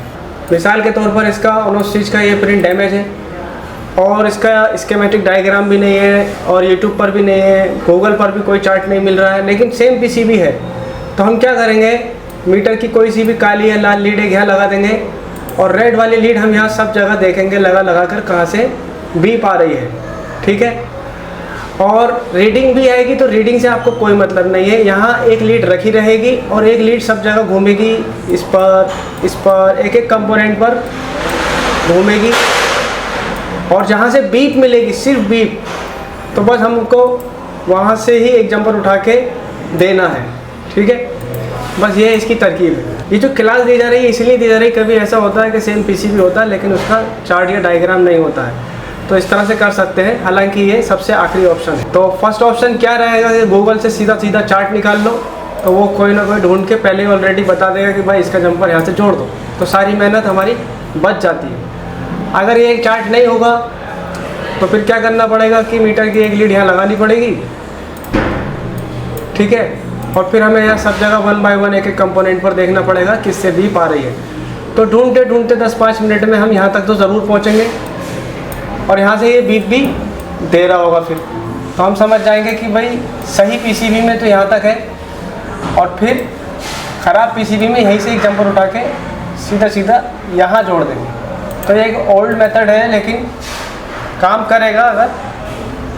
मिसाल के तौर पर इसका ओनोस्टिच का ये प्रिंट डैमेज है और इसका स्कीमेटिक डायग्राम भी नहीं है, और यूट्यूब पर भी नहीं है, गूगल पर भी कोई चार्ट नहीं मिल रहा है, लेकिन सेम पीसीबी है। तो हम क्या करेंगे, मीटर की कोई सी भी काली या लाल लीड एक यहाँ लगा देंगे, और रेड वाली लीड हम यहाँ सब जगह देखेंगे लगा कर कहाँ से बीप आ रही है, ठीक है। और रीडिंग भी आएगी तो रीडिंग से आपको कोई मतलब नहीं है, यहाँ एक लीड रखी रहेगी और एक लीड सब जगह घूमेगी, इस पर एक एक कंपोनेंट पर घूमेगी, और जहाँ से बीप मिलेगी, सिर्फ बीप, तो बस हमको वहाँ से ही एक जंपर उठा के देना है, ठीक है। बस ये इसकी तरकीब है। ये जो क्लास दी जा रही है इसलिए दी जा रही है, कभी ऐसा होता है कि सेम पीसीबी होता है लेकिन उसका चार्ट या डायग्राम नहीं होता है, तो इस तरह से कर सकते हैं। हालांकि ये सबसे आखिरी ऑप्शन है। तो फर्स्ट ऑप्शन क्या रहेगा कि गूगल से सीधा चार्ट निकाल लो, तो वो कोई ना कोई ढूंढ के पहले ऑलरेडी बता देगा कि भाई इसका जंपर यहाँ से जोड़ दो, तो सारी मेहनत हमारी बच जाती है। अगर ये चार्ट नहीं होगा तो फिर क्या करना पड़ेगा कि मीटर की एक लीड यहाँ लगानी पड़ेगी, ठीक है, और फिर हमें यहाँ सब जगह 1 बाय 1 एक एक कंपोनेंट पर देखना पड़ेगा किससे बीप आ रही है। तो ढूंढते ढूंढते 10-5 मिनट में हम यहाँ तक तो ज़रूर पहुँचेंगे, और यहाँ से ये बीप भी दे रहा होगा, फिर तो हम समझ जाएंगे कि भाई सही पीसीबी में तो यहाँ तक है, और फिर ख़राब पीसीबी में यहीं से एक जंपर उठा के सीधा यहाँ जोड़ देंगे। तो ये एक ओल्ड मेथड है लेकिन काम करेगा अगर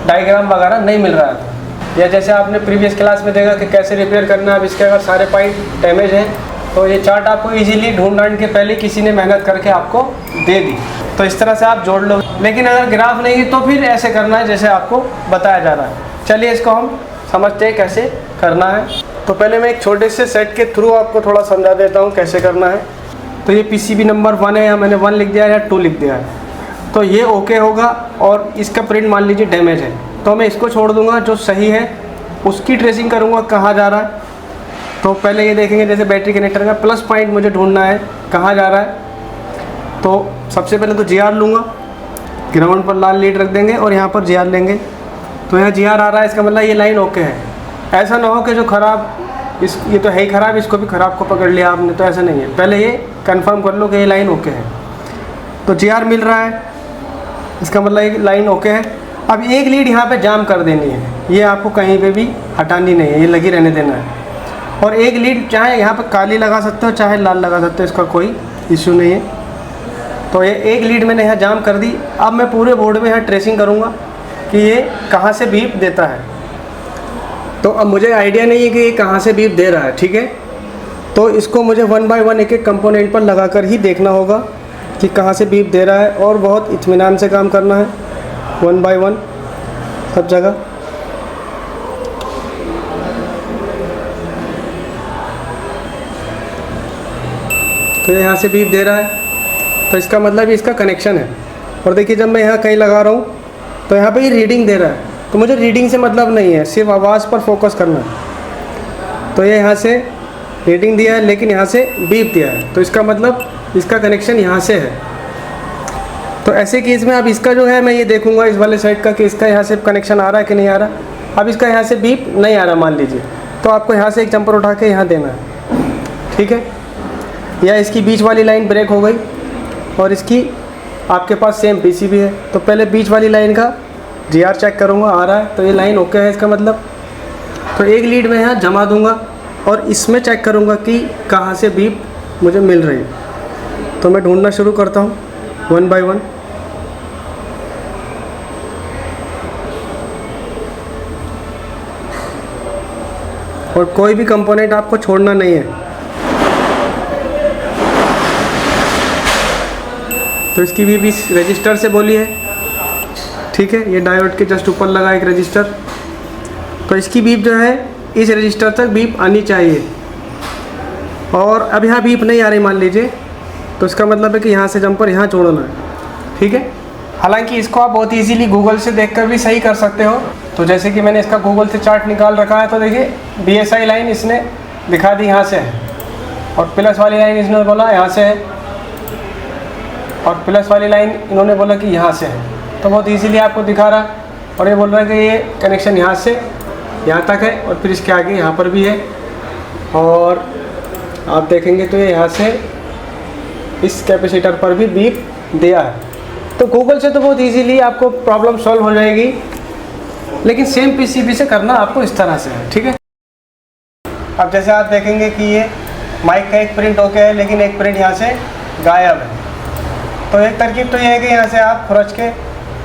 डायग्राम वगैरह नहीं मिल रहा है तो। या जैसे आपने प्रीवियस क्लास में देखा कि कैसे रिपेयर करना है। अब इसके अगर सारे पाइप डैमेज हैं तो ये चार्ट आपको इजीली ढूंढ के पहले किसी ने मेहनत करके आपको दे दी, तो इस तरह से आप जोड़ लो। लेकिन अगर ग्राफ नहीं है तो फिर ऐसे करना है जैसे आपको बताया जा रहा है। चलिए इसको हम समझते हैं कैसे करना है। तो पहले मैं एक छोटे से सेट के थ्रू आपको थोड़ा समझा देता हूँ कैसे करना है। तो ये पीसीबी नंबर 1 है, या मैंने 1 लिख दिया है या 2 लिख दिया है, तो ये ओके होगा। और इसका प्रिंट मान लीजिए डैमेज है, तो मैं इसको छोड़ दूंगा, जो सही है उसकी ट्रेसिंग करूंगा कहाँ जा रहा है। तो पहले ये देखेंगे जैसे बैटरी कनेक्टर का प्लस पॉइंट मुझे ढूंढना है कहाँ जा रहा है। तो सबसे पहले तो जीआर लूँगा, ग्राउंड पर लाल लीड रख देंगे और यहाँ पर जीआर लेंगे। तो यहाँ जीआर आ रहा है, इसका मतलब ये लाइन ओके है। ऐसा ना हो कि जो ख़राब ये तो है ही ख़राब, इसको भी ख़राब को पकड़ लिया आपने, तो ऐसा नहीं है। पहले ये कंफर्म कर लो कि ये लाइन ओके है। तो GR मिल रहा है, इसका मतलब एक लाइन ओके है। अब एक लीड यहाँ पे जाम कर देनी है, ये आपको कहीं पे भी हटानी नहीं है, ये लगी रहने देना है। और एक लीड चाहे यहाँ पे काली लगा सकते हो चाहे लाल लगा सकते हो, इसका कोई इशू नहीं है। तो ये एक लीड मैंने यहाँ जाम कर दी। अब मैं पूरे बोर्ड में यहाँ ट्रेसिंग करूँगा कि ये कहाँ से बीप देता है। तो अब मुझे आइडिया नहीं है कि ये कहाँ से बीप दे रहा है, ठीक है। तो इसको मुझे 1 बाय 1 एक एक कंपोनेंट पर लगाकर ही देखना होगा कि कहाँ से बीप दे रहा है, और बहुत इत्मीनान से काम करना है 1 बाय 1 सब जगह। तो यहाँ से बीप दे रहा है, तो इसका मतलब इसका कनेक्शन है। और देखिए जब मैं यहाँ कहीं लगा रहा हूँ तो यहाँ पे ये रीडिंग दे रहा है, तो मुझे रीडिंग से मतलब नहीं है, सिर्फ आवाज़ पर फोकस करना है। तो ये यहाँ से रीडिंग दिया है लेकिन यहाँ से बीप दिया है, तो इसका मतलब इसका कनेक्शन यहाँ से है। तो ऐसे केस में अब इसका जो है मैं ये देखूँगा इस वाले साइड का कि इसका यहाँ से कनेक्शन आ रहा है कि नहीं आ रहा। अब इसका यहाँ से बीप नहीं आ रहा मान लीजिए, तो आपको यहाँ से एक जंपर उठा के यहाँ देना है, ठीक है। या इसकी बीच वाली लाइन ब्रेक हो गई और इसकी आपके पास सेम PCB है, तो पहले बीच वाली लाइन का GR चेक करूँगा, आ रहा है तो ये लाइन ओके है इसका मतलब। तो एक लीड में यहाँ जमा दूँगा और इसमें चेक करूँगा कि कहाँ से बीप मुझे मिल रही है। तो मैं ढूंढना शुरू करता हूँ 1 बाय 1। और कोई भी कंपोनेंट आपको छोड़ना नहीं है। तो इसकी बीप इस रजिस्टर से बोली है, ठीक है। ये डायोड के जस्ट ऊपर लगा एक रजिस्टर, तो इसकी बीप जो है इस रजिस्टर तक बीप आनी चाहिए। और अब यहाँ बीप नहीं आ रही मान लीजिए, तो इसका मतलब है कि यहाँ से जंपर यहाँ जोड़ना है, ठीक है। हालांकि इसको आप बहुत इजीली गूगल से देखकर भी सही कर सकते हो। तो जैसे कि मैंने इसका गूगल से चार्ट निकाल रखा है, तो देखिए BSI लाइन इसने दिखा दी यहाँ से है, और प्लस वाली लाइन इसने बोला यहाँ से है, और प्लस वाली लाइन इन्होंने बोला कि यहाँ से है। तो बहुत इजीली आपको दिखा रहा है, और ये बोल रहा है कि ये कनेक्शन यहाँ से यहाँ तक है, और फिर इसके आगे यहाँ पर भी है। और आप देखेंगे तो ये यहाँ से इस कैपेसिटर पर भी बीप दिया है। तो गूगल से तो बहुत इजीली आपको प्रॉब्लम सॉल्व हो जाएगी, लेकिन सेम PCB से करना आपको इस तरह से है, ठीक है। अब जैसे आप देखेंगे कि ये माइक का एक प्रिंट ओके है, लेकिन एक प्रिंट यहाँ से गायब है। तो एक तरकीब तो ये है कि यहाँ से आप खुरच के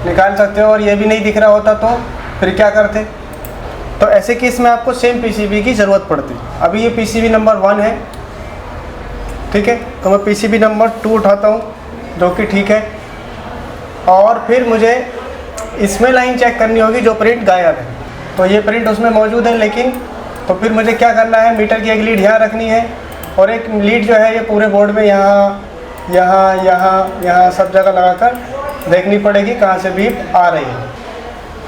निकाल सकते हो, और ये भी नहीं दिख रहा होता तो फिर क्या करते। तो ऐसे केस में आपको सेम PCB की ज़रूरत पड़ती। अभी ये PCB नंबर 1 है, ठीक है। तो मैं PCB नंबर 2 उठाता हूँ, जो कि ठीक है। और फिर मुझे इसमें लाइन चेक करनी होगी जो प्रिंट गायब है। तो ये प्रिंट उसमें मौजूद है, लेकिन तो फिर मुझे क्या करना है, मीटर की एक लीड यहाँ रखनी है, और एक लीड जो है ये पूरे बोर्ड में यहाँ यहाँ यहाँ यहाँ सब जगह लगाकर देखनी पड़ेगी कहाँ से बीप आ रही है।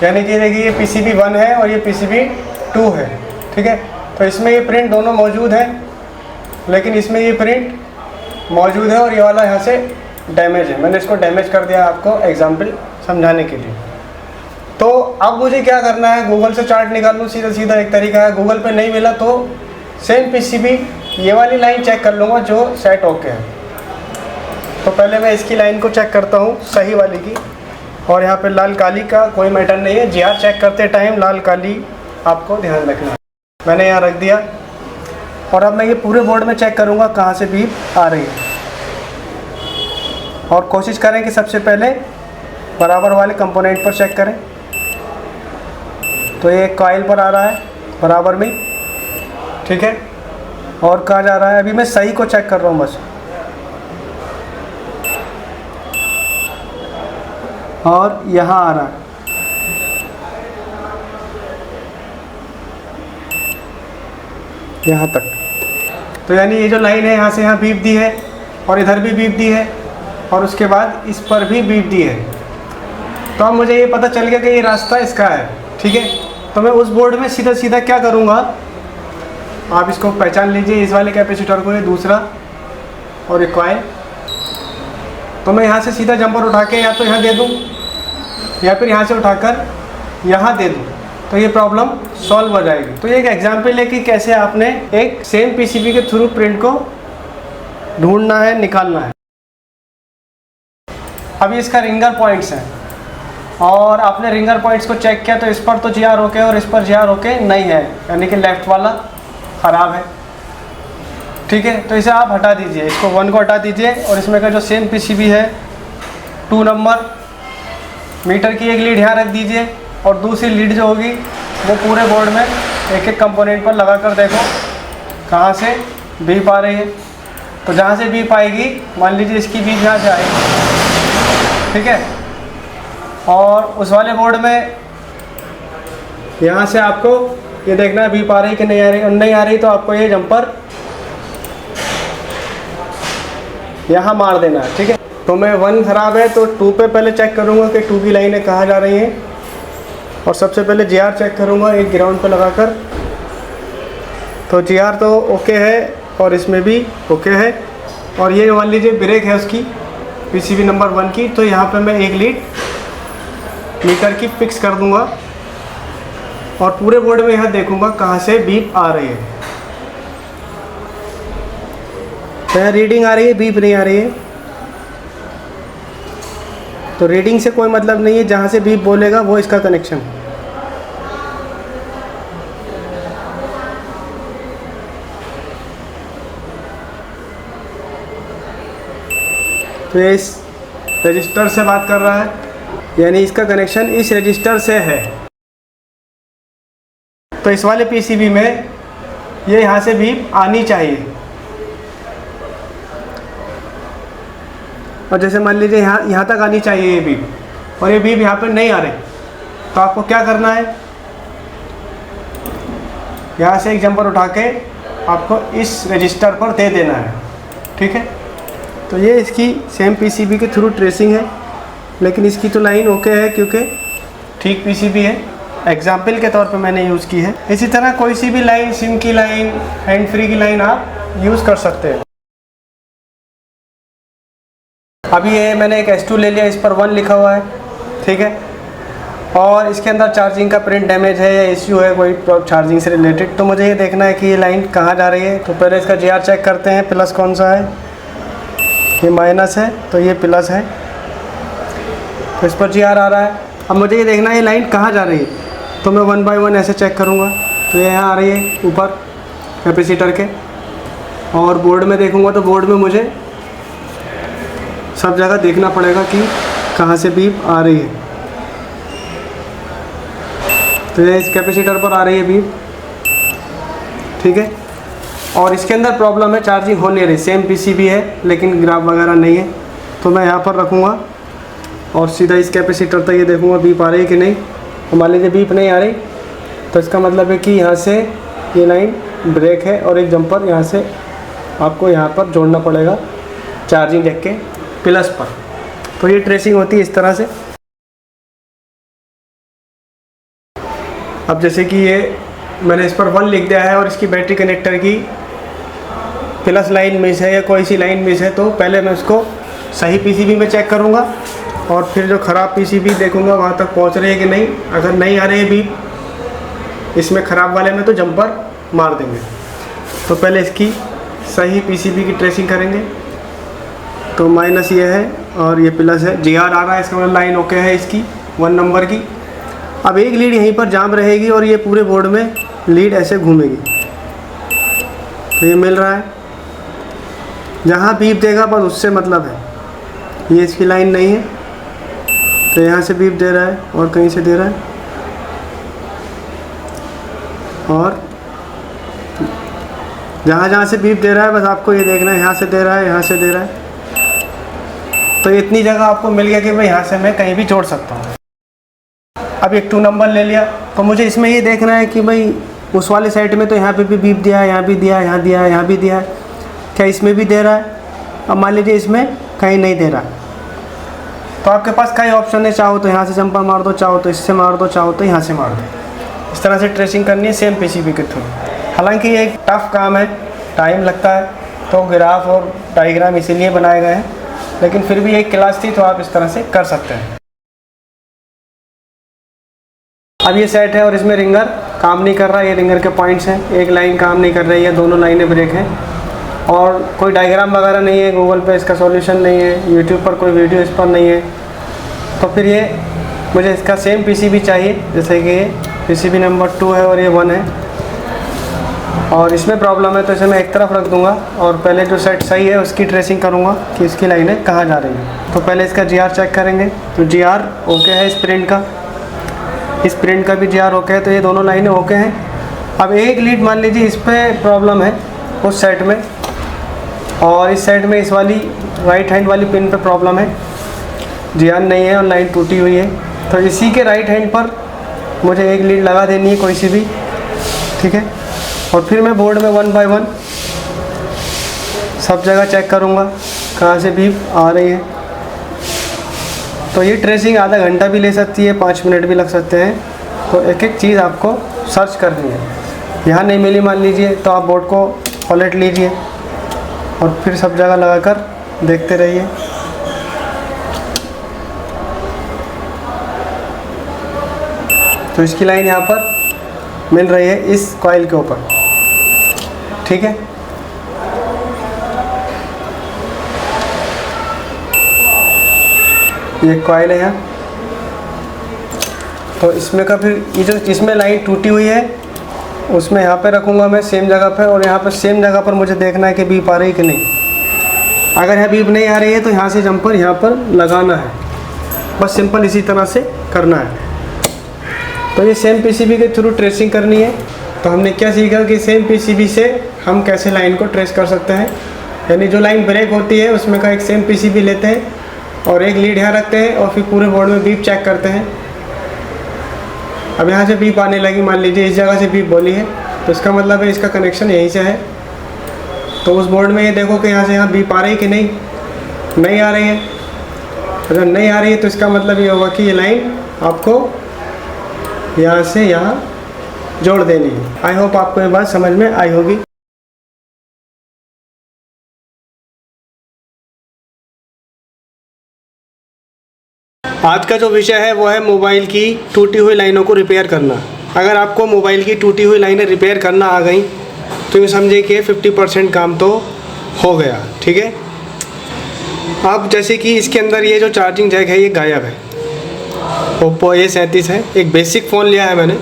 यानी कि देखिए ये PCB 1 है और ये PCB 2 है, ठीक है। तो इसमें ये प्रिंट दोनों मौजूद हैं, लेकिन इसमें ये प्रिंट मौजूद है और ये वाला यहाँ से डैमेज है। मैंने इसको डैमेज कर दिया आपको एग्जाम्पल समझाने के लिए। तो अब मुझे क्या करना है, गूगल से चार्ट निकाल लूँ, सीधा सीधा एक तरीका है। गूगल पे नहीं मिला तो सेम PCB ये वाली लाइन चेक कर लूँगा जो सेट ओके है। तो पहले मैं इसकी लाइन को चेक करता हूँ सही वाली की, और यहाँ पे लाल काली का कोई मैटर नहीं है। GR चेक करते टाइम लाल काली आपको ध्यान रखना है। मैंने यहाँ रख दिया, और अब मैं ये पूरे बोर्ड में चेक करूँगा कहाँ से बीप आ रही है। और कोशिश करें कि सबसे पहले बराबर वाले कंपोनेंट पर चेक करें। तो ये कॉइल पर आ रहा है बराबर में, ठीक है। और कहाँ जा रहा है, अभी मैं सही को चेक कर रहा हूँ बस। और यहाँ आ रहा है, यहाँ तक। तो यानी ये जो लाइन है यहाँ से यहाँ बीप दी है, और इधर भी बीप दी है, और उसके बाद इस पर भी बीप दी है। तो अब मुझे ये पता चल गया कि ये रास्ता इसका है, ठीक है। तो मैं उस बोर्ड में सीधा सीधा क्या करूँगा, आप इसको पहचान लीजिए, इस वाले कैपेसिटर को, ये दूसरा और एक कॉइल। तो मैं यहाँ से सीधा जंपर उठा के या तो यहाँ दे दूँ, या फिर यहाँ से उठाकर यहाँ दे दूँ, तो ये प्रॉब्लम सॉल्व हो जाएगी। तो ये एक एग्जाम्पल है कि कैसे आपने एक सेम PCB के थ्रू प्रिंट को ढूंढना है, निकालना है। अभी इसका रिंगर पॉइंट्स हैं और आपने रिंगर पॉइंट्स को चेक किया तो इस पर तो जी आर ओके और इस पर जी आर ओके नहीं है, यानी कि लेफ़्ट वाला ख़राब है। ठीक है, तो इसे आप हटा दीजिए, इसको 1 को हटा दीजिए और इसमें का जो सेम पीसीबी है 2 नंबर मीटर की एक लीड यहाँ रख दीजिए और दूसरी लीड जो होगी वो पूरे बोर्ड में एक एक कंपोनेंट पर लगा कर देखो कहाँ से बीप आ रही है। तो जहाँ से बीप आएगी मान लीजिए इसकी बीप यहाँ से आएगी, ठीक है, और उस वाले बोर्ड में यहाँ से आपको ये देखना है बीप आ रही कि नहीं आ रही, और नहीं आ रही तो आपको ये जंपर यहाँ मार देना है। ठीक है, तो मैं 1 ख़राब है तो 2 पे पहले चेक करूँगा कि 2 की लाइनें कहाँ जा रही हैं, और सबसे पहले जी आर चेक करूँगा एक ग्राउंड पे लगाकर। तो जी आर तो ओके है और इसमें भी ओके है, और ये मान लीजिए ब्रेक है उसकी पीसीबी नंबर 1 की, तो यहाँ पे मैं एक लीड मीटर की फिक्स कर दूँगा और पूरे बोर्ड में यहाँ देखूँगा कहाँ से बीप आ रही है। तो यहाँ रीडिंग आ रही है, बीप नहीं आ रही है, तो रीडिंग से कोई मतलब नहीं है, जहाँ से बीप बोलेगा वो इसका कनेक्शन है। तो ये इस रजिस्टर से बात कर रहा है, यानी इसका कनेक्शन इस रजिस्टर से है। तो इस वाले पीसीबी में ये यहाँ से बीप आनी चाहिए, और जैसे मान लीजिए यहाँ तक आनी चाहिए ये बीप, और ये बीप यहाँ पे नहीं आ रहे, तो आपको क्या करना है, यहाँ से एक जंपर उठा के आपको इस रजिस्टर पर दे देना है। ठीक है, तो ये इसकी सेम पीसीबी के थ्रू ट्रेसिंग है, लेकिन इसकी तो लाइन ओके है क्योंकि ठीक पीसीबी है, एग्जाम्पल के तौर पे मैंने यूज़ की है। इसी तरह कोई सी भी लाइन, सिम की लाइन, हैंड फ्री की लाइन आप यूज़ कर सकते हैं। अभी ये मैंने एक S2 ले लिया, इस पर 1 लिखा हुआ है, ठीक है, और इसके अंदर चार्जिंग का प्रिंट डैमेज है या इश्यू है कोई चार्जिंग से रिलेटेड, तो मुझे ये देखना है कि ये लाइन कहाँ जा रही है। तो पहले इसका जी आर चेक करते हैं, प्लस कौन सा है, ये माइनस है तो ये प्लस है, तो इस पर जी आर आ रहा है। अब मुझे ये देखना है ये लाइन कहाँ जा रही है, तो मैं 1 बाय 1 ऐसे चेक करूँगा। तो ये यहाँ आ रही है ऊपर कैपेसिटर के, और बोर्ड में देखूँगा तो बोर्ड में मुझे सब जगह देखना पड़ेगा कि कहाँ से बीप आ रही है। तो ये इस कैपेसिटर पर आ रही है बीप, ठीक है, और इसके अंदर प्रॉब्लम है, चार्जिंग हो नहीं रही, सेम पीसीबी है लेकिन ग्राफ वगैरह नहीं है। तो मैं यहाँ पर रखूँगा और सीधा इस कैपेसिटर तक ये देखूँगा बीप आ रही है कि नहीं। तो मान लीजिए बीप नहीं आ रही, तो इसका मतलब है कि यहाँ से ये लाइन ब्रेक है और एक जंपर यहाँ से आपको यहाँ पर जोड़ना पड़ेगा चार्जिंग जैक के प्लस पर। तो ये ट्रेसिंग होती है इस तरह से। अब जैसे कि ये मैंने इस पर 1 लिख दिया है और इसकी बैटरी कनेक्टर की प्लस लाइन मिस है या कोई सी लाइन मिस है, तो पहले मैं उसको सही पीसीबी में चेक करूँगा और फिर जो ख़राब पीसीबी देखूँगा वहाँ तक पहुँच रही है कि नहीं। अगर नहीं आ रही है बीप इसमें ख़राब वाले में, तो जंपर मार देंगे। तो पहले इसकी सही पीसीबी की ट्रेसिंग करेंगे। तो माइनस ये है और ये प्लस है, जी आर आ रहा है, इसका मतलब लाइन ओके है इसकी 1 नंबर की। अब एक लीड यहीं पर जाम रहेगी और ये पूरे बोर्ड में लीड ऐसे घूमेगी, तो ये मिल रहा है। जहाँ बीप देगा बस उससे मतलब है, ये इसकी लाइन नहीं है, तो यहाँ से बीप दे रहा है और कहीं से दे रहा है, और जहाँ जहाँ से बीप दे रहा है बस आपको ये देखना है, यहाँ से दे रहा है, यहाँ से दे रहा है। तो इतनी जगह आपको मिल गया कि भाई यहाँ से मैं कहीं भी जोड़ सकता हूँ। अब एक 2 नंबर ले लिया, तो मुझे इसमें ये देखना है कि भाई उस वाले साइड में तो यहाँ पे भी बीप दिया है, यहाँ भी दिया है, यहाँ दिया है, यहाँ भी दिया है, क्या इसमें भी दे रहा है। अब मान लीजिए इसमें कहीं नहीं दे रहा, तो आपके पास कई ऑप्शन है, चाहो तो यहाँ से जंपर मार दो, चाहो तो इससे मार दो, चाहो तो यहाँ से मार दो। इस तरह से ट्रेसिंग करनी है सेम पीसीबी के थ्रू। हालांकि ये एक टफ़ काम है, टाइम लगता है, तो ग्राफ और डायग्राम इसीलिए बनाए गए हैं, लेकिन फिर भी एक क्लास थी तो आप इस तरह से कर सकते हैं। अब ये सेट है और इसमें रिंगर काम नहीं कर रहा, ये रिंगर के पॉइंट्स हैं, एक लाइन काम नहीं कर रही है, दोनों लाइनें ब्रेक हैं। और कोई डायग्राम वगैरह नहीं है, गूगल पे इसका सॉल्यूशन नहीं है, यूट्यूब पर कोई वीडियो इस पर नहीं है, तो फिर ये मुझे इसका सेम पीसीबी चाहिए। जैसे कि ये पीसीबी नंबर 2 है और ये 1 है, और इसमें प्रॉब्लम है तो इसे मैं एक तरफ रख दूंगा और पहले जो सेट सही है उसकी ट्रेसिंग करूंगा कि इसकी लाइनें कहाँ जा रही हैं। तो पहले इसका जीआर चेक करेंगे। तो जीआर ओके है इस प्रिंट का, इस प्रिंट का भी जीआर ओके है, तो ये दोनों लाइनें ओके हैं। अब एक लीड मान लीजिए इस पर प्रॉब्लम है उस सेट में, और इस सेट में इस वाली राइट हैंड वाली पिन पे प्रॉब्लम है, जीआर नहीं है और लाइन टूटी हुई है। तो इसी के राइट हैंड पर मुझे एक लीड लगा देनी है कोई सी भी, ठीक है। और फिर मैं बोर्ड में 1 बाय 1 सब जगह चेक करूँगा कहाँ से बीप आ रही है। तो ये ट्रेसिंग आधा घंटा भी ले सकती है, 5 मिनट भी लग सकते हैं। तो एक एक चीज़ आपको सर्च करनी है। यहाँ नहीं मिली मान लीजिए तो आप बोर्ड को पलट लीजिए और फिर सब जगह लगाकर देखते रहिए। तो इसकी लाइन यहाँ पर मिल रही है इस कॉइल के ऊपर, ठीक है। ये कॉइल है यहाँ, तो इसमें का फिर ये जो इसमें लाइन टूटी हुई है उसमें यहाँ पे रखूँगा मैं सेम जगह पे, और यहाँ पे सेम जगह पर मुझे देखना है कि बीप आ रही है कि नहीं। अगर यहाँ बीप नहीं आ रही है तो यहाँ से जंपर यहाँ पर लगाना है, बस सिंपल इसी तरह से करना है। तो ये सेम पीसीबी के थ्रू ट्रेसिंग करनी है। तो हमने क्या सीखा कि सेम पीसीबी से हम कैसे लाइन को ट्रेस कर सकते हैं। यानी जो लाइन ब्रेक होती है उसमें का एक सेम पीसीबी लेते हैं और एक लीड यहाँ रखते हैं और फिर पूरे बोर्ड में बीप चेक करते हैं। अब यहाँ से बीप आने लगी, मान लीजिए इस जगह से बीप बोली है, तो इसका मतलब है इसका कनेक्शन यहीं से है। तो उस बोर्ड में ये देखो कि यहाँ से यहाँ बीप आ रही है कि नहीं आ रही है। अगर नहीं आ रही है तो इसका मतलब ये होगा कि ये लाइन आपको यहाँ से यहाँ जोड़ देनी है। आई होप आपको ये बात समझ में आई होगी। आज का जो विषय है वो है मोबाइल की टूटी हुई लाइनों को रिपेयर करना। अगर आपको मोबाइल की टूटी हुई लाइनें रिपेयर करना आ गई तो ये समझिए कि 50% काम तो हो गया, ठीक है। अब जैसे कि इसके अंदर ये जो चार्जिंग जैक है ये गायब है, ओप्पो A37 है, एक बेसिक फ़ोन लिया है मैंने।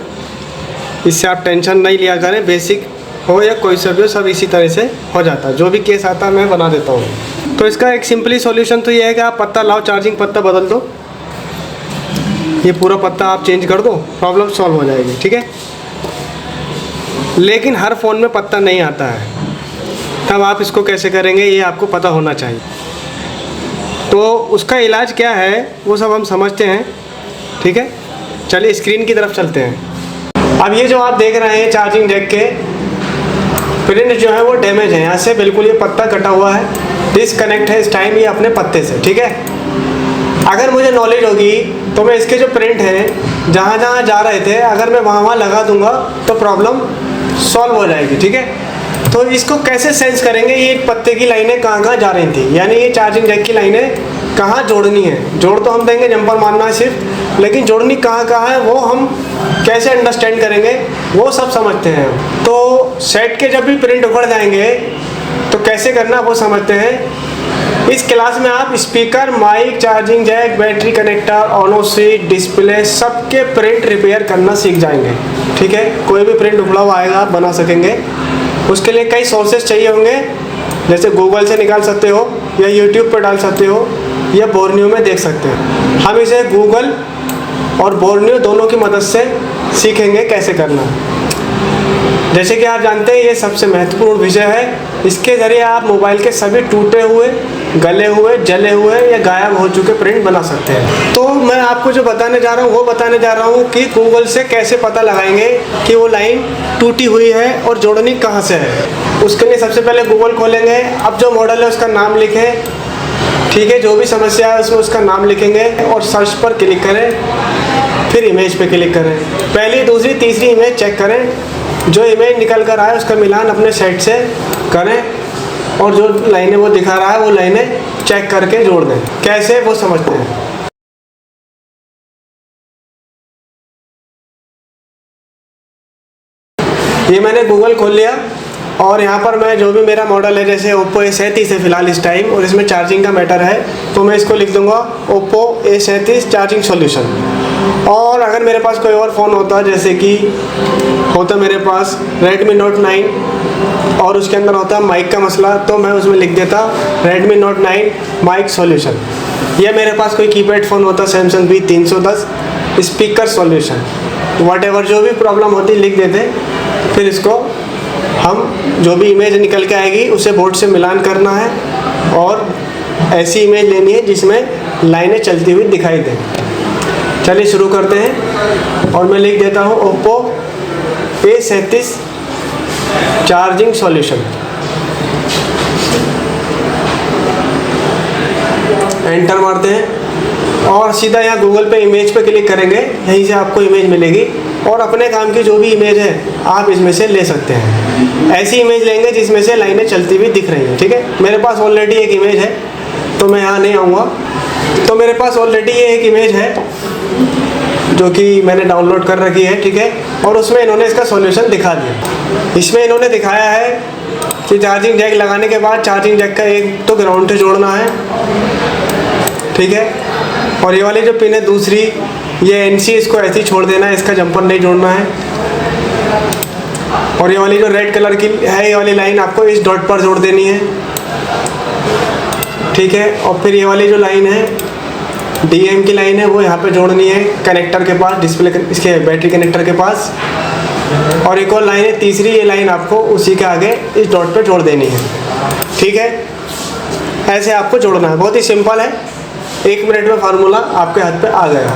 इससे आप टेंशन नहीं लिया करें, बेसिक हो या कोई सा भी हो सब इसी तरह से हो जाता है। जो भी केस आता है मैं बना देता हूँ। तो इसका एक सिंपली सॉल्यूशन तो ये है कि आप पत्ता लाओ, चार्जिंग पत्ता बदल दो, ये पूरा पत्ता आप चेंज कर दो, प्रॉब्लम सॉल्व हो जाएगी, ठीक है। लेकिन हर फ़ोन में पत्ता नहीं आता है, तब आप इसको कैसे करेंगे ये आपको पता होना चाहिए। तो उसका इलाज क्या है वो सब हम समझते हैं, ठीक है। चलिए स्क्रीन की तरफ चलते हैं। अब ये जो आप देख रहे हैं चार्जिंग जैक के प्रिंट जो है वो डैमेज है, यहाँ से बिल्कुल ये पत्ता कटा हुआ है, डिसकनेक्ट है इस टाइम ये अपने पत्ते से, ठीक है। अगर मुझे नॉलेज होगी तो मैं इसके जो प्रिंट हैं जहाँ जहाँ जा रहे थे अगर मैं वहाँ लगा दूंगा तो प्रॉब्लम सॉल्व हो जाएगी, ठीक है। तो इसको कैसे सेंस करेंगे ये एक पत्ते की लाइनें कहाँ कहाँ जा रही थी, यानी ये चार्जिंग जैक की लाइनें कहाँ जोड़नी है। जोड़ तो हम देंगे, जंपर मारना है सिर्फ, लेकिन जोड़नी कहाँ है वो हम कैसे अंडरस्टैंड करेंगे वो सब समझते हैं। तो सेट के जब भी प्रिंट उखड़ जाएंगे तो कैसे करना वो समझते हैं। इस क्लास में आप speaker, mic, charging jack, battery connector, on off switch, display सबके प्रिंट रिपेयर करना सीख जाएंगे, ठीक है। कोई भी प्रिंट उखड़ा हुआ आएगा आप बना सकेंगे। उसके लिए कई सोर्सेज चाहिए होंगे, जैसे गूगल से निकाल सकते हो या यूट्यूब पर डाल सकते हो या बोर्नियो में देख सकते हैं। हम इसे गूगल और बोर्नियो दोनों की मदद से सीखेंगे कैसे करना। जैसे कि आप जानते हैं ये सबसे महत्वपूर्ण विषय है। इसके ज़रिए आप मोबाइल के सभी टूटे हुए, गले हुए, जले हुए या गायब हो चुके प्रिंट बना सकते हैं। तो मैं आपको जो बताने जा रहा हूँ वो बताने जा रहा हूँ कि गूगल से कैसे पता लगाएंगे कि वो लाइन टूटी हुई है और जोड़नी कहाँ से है। उसके लिए सबसे पहले गूगल खोलेंगे। अब जो मॉडल है उसका नाम लिखें, ठीक है। जो भी समस्या है उसमें उसका नाम लिखेंगे और सर्च पर क्लिक करें, फिर इमेज पे क्लिक करें। पहली, दूसरी, तीसरी इमेज चेक करें। जो इमेज निकल कर आए उसका मिलान अपने सेट से करें और जो लाइनें वो दिखा रहा है वो लाइनें चेक करके जोड़ दें। कैसे वो समझते हैं। ये मैंने गूगल खोल लिया और यहाँ पर मैं जो भी मेरा मॉडल है, जैसे ओप्पो A37 है फ़िलहाल इस टाइम, और इसमें चार्जिंग का मैटर है, तो मैं इसको लिख दूँगा ओप्पो A37 चार्जिंग सॉल्यूशन। और अगर मेरे पास कोई और फ़ोन होता, जैसे कि होता मेरे पास Redmi Note 9 और उसके अंदर होता माइक का मसला, तो मैं उसमें लिख देता Redmi Note 9 माइक सॉल्यूशन। या मेरे पास कोई कीपैड फ़ोन होता Samsung B310 speaker solution. Whatever जो भी प्रॉब्लम होती लिख देते, फिर इसको हम जो भी इमेज निकल के आएगी उसे बोर्ड से मिलान करना है और ऐसी इमेज लेनी है जिसमें लाइनें चलती हुई दिखाई दें। चलिए शुरू करते हैं। और मैं लिख देता हूँ Oppo A37 charging solution, enter मारते हैं और सीधा यहाँ गूगल पे इमेज पे क्लिक करेंगे, यहीं से आपको इमेज मिलेगी और अपने काम की जो भी इमेज है आप इसमें से ले सकते हैं। ऐसी इमेज लेंगे जिसमें से लाइनें चलती हुई दिख रही हैं, ठीक है। मेरे पास ऑलरेडी एक इमेज है तो मैं यहाँ नहीं आऊँगा। तो मेरे पास ऑलरेडी ये एक इमेज है जो कि मैंने डाउनलोड कर रखी है, ठीक है। और उसमें इन्होंने इसका सॉल्यूशन दिखा दिया। इसमें इन्होंने दिखाया है कि चार्जिंग जैक लगाने के बाद चार्जिंग जैक का एक तो ग्राउंड से जोड़ना है, ठीक है। और ये वाली जो पिन है दूसरी, ये NC, इसको ऐसे ही छोड़ देना है, इसका जंपर नहीं जोड़ना है। और ये वाली जो रेड कलर की है, ये वाली लाइन आपको इस डॉट पर जोड़ देनी है, ठीक है। और फिर ये वाली जो लाइन है DM की लाइन है, वो यहाँ पे जोड़नी है कनेक्टर के पास, डिस्प्ले इसके बैटरी कनेक्टर के पास। और एक और लाइन है तीसरी, ये लाइन आपको उसी के आगे इस डॉट पे जोड़ देनी है, ठीक है। ऐसे आपको जोड़ना है, बहुत ही सिंपल है। 1 मिनट में फार्मूला आपके हाथ पे आ गया।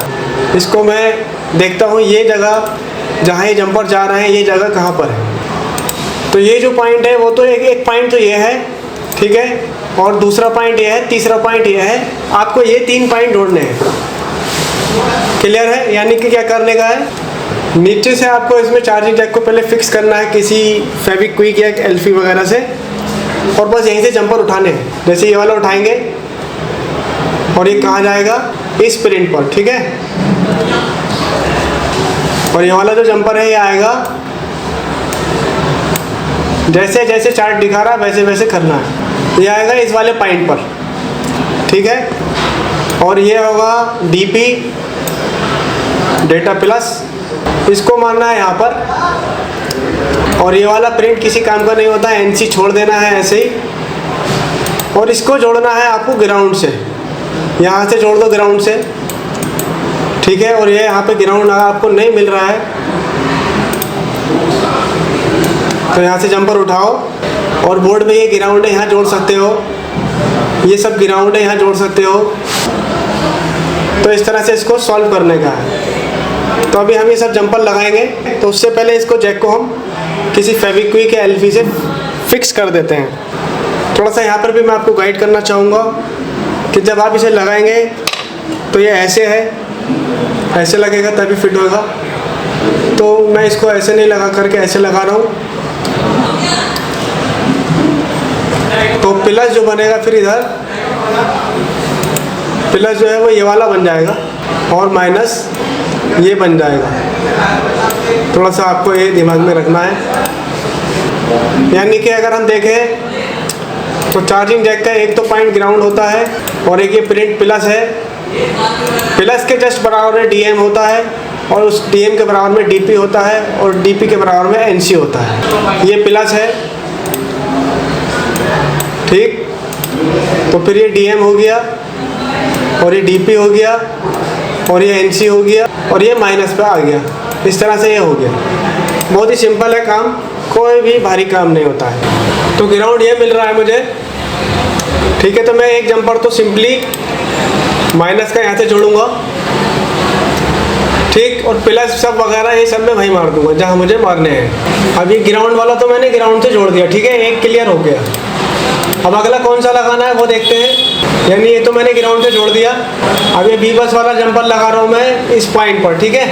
इसको मैं देखता हूँ ये जगह जहाँ ये जंपर जा रहे हैं, ये जगह कहाँ पर है। तो ये जो पॉइंट है वो तो एक पॉइंट तो ये है, ठीक है। और दूसरा पॉइंट ये है, तीसरा पॉइंट ये है। आपको ये 3 पॉइंट जोड़ने हैं, क्लियर है। यानी कि क्या करने का है, नीचे से आपको इसमें चार्जिंग जैक को पहले फिक्स करना है किसी फेविक्विक या एल्फी वगैरह से, और बस यहीं से जंपर उठाने हैं। जैसे ये वाला उठाएंगे और ये कहाँ जाएगा, इस प्रिंट पर, ठीक है। और ये वाला जो जंपर है ये आएगा, जैसे जैसे चार्ट दिखा रहा है वैसे वैसे करना है। ये आएगा इस वाले पॉइंट पर, ठीक है। और ये होगा DP डेटा प्लस, इसको मारना है यहाँ पर। और ये वाला प्रिंट किसी काम का नहीं होता है, NC छोड़ देना है ऐसे ही। और इसको जोड़ना है आपको ग्राउंड से, यहाँ से जोड़ दो ग्राउंड से, ठीक है। और ये यहाँ पे ग्राउंड आपको नहीं मिल रहा है तो यहाँ से जंपर उठाओ और बोर्ड में ये ग्राउंड है, यहाँ जोड़ सकते हो। ये सब ग्राउंड है, यहाँ जोड़ सकते हो। तो इस तरह से इसको सॉल्व करने का है। तो अभी हम ये सब जंपर लगाएंगे, तो उससे पहले इसको जैक को हम किसी फेविक्विक या एल्फी से फिक्स कर देते हैं। थोड़ा सा यहाँ पर भी मैं आपको गाइड करना चाहूँगा कि जब आप इसे लगाएंगे तो ये ऐसे है, ऐसे लगेगा तभी फिट होगा। तो मैं इसको ऐसे नहीं लगा करके ऐसे लगा रहा हूँ। तो प्लस जो बनेगा फिर इधर प्लस जो है वो ये वाला बन जाएगा और माइनस ये बन जाएगा। थोड़ा सा आपको ये दिमाग में रखना है। यानी कि अगर हम देखें तो चार्जिंग जैक का एक तो पॉइंट ग्राउंड होता है और एक ये प्रिंट प्लस है। प्लस के जस्ट बराबर में DM होता है और उस DM के बराबर में DP होता है और DP के बराबर में NC होता है। ये प्लस है, ठीक। तो फिर ये DM हो गया और ये DP हो गया और ये NC हो गया और ये माइनस पे आ गया। इस तरह से ये हो गया। बहुत ही सिंपल है काम, कोई भी भारी काम नहीं होता है। तो ग्राउंड ये मिल रहा है मुझे, ठीक है। तो मैं एक जंपर तो सिंपली माइनस का यहाँ से जोड़ूंगा, ठीक। और प्लस सब वगैरह ये सब मैं वहीं मार दूंगा जहाँ मुझे मारने हैं। अब ये ग्राउंड वाला तो मैंने ग्राउंड से जोड़ दिया, ठीक है। एक क्लियर हो गया। अब अगला कौन सा लगाना है वो देखते हैं। यानी ये तो मैंने ग्राउंड से जोड़ दिया। अब ये B बस वाला जंपर लगा रहा हूँ मैं इस पॉइंट पर, ठीक है।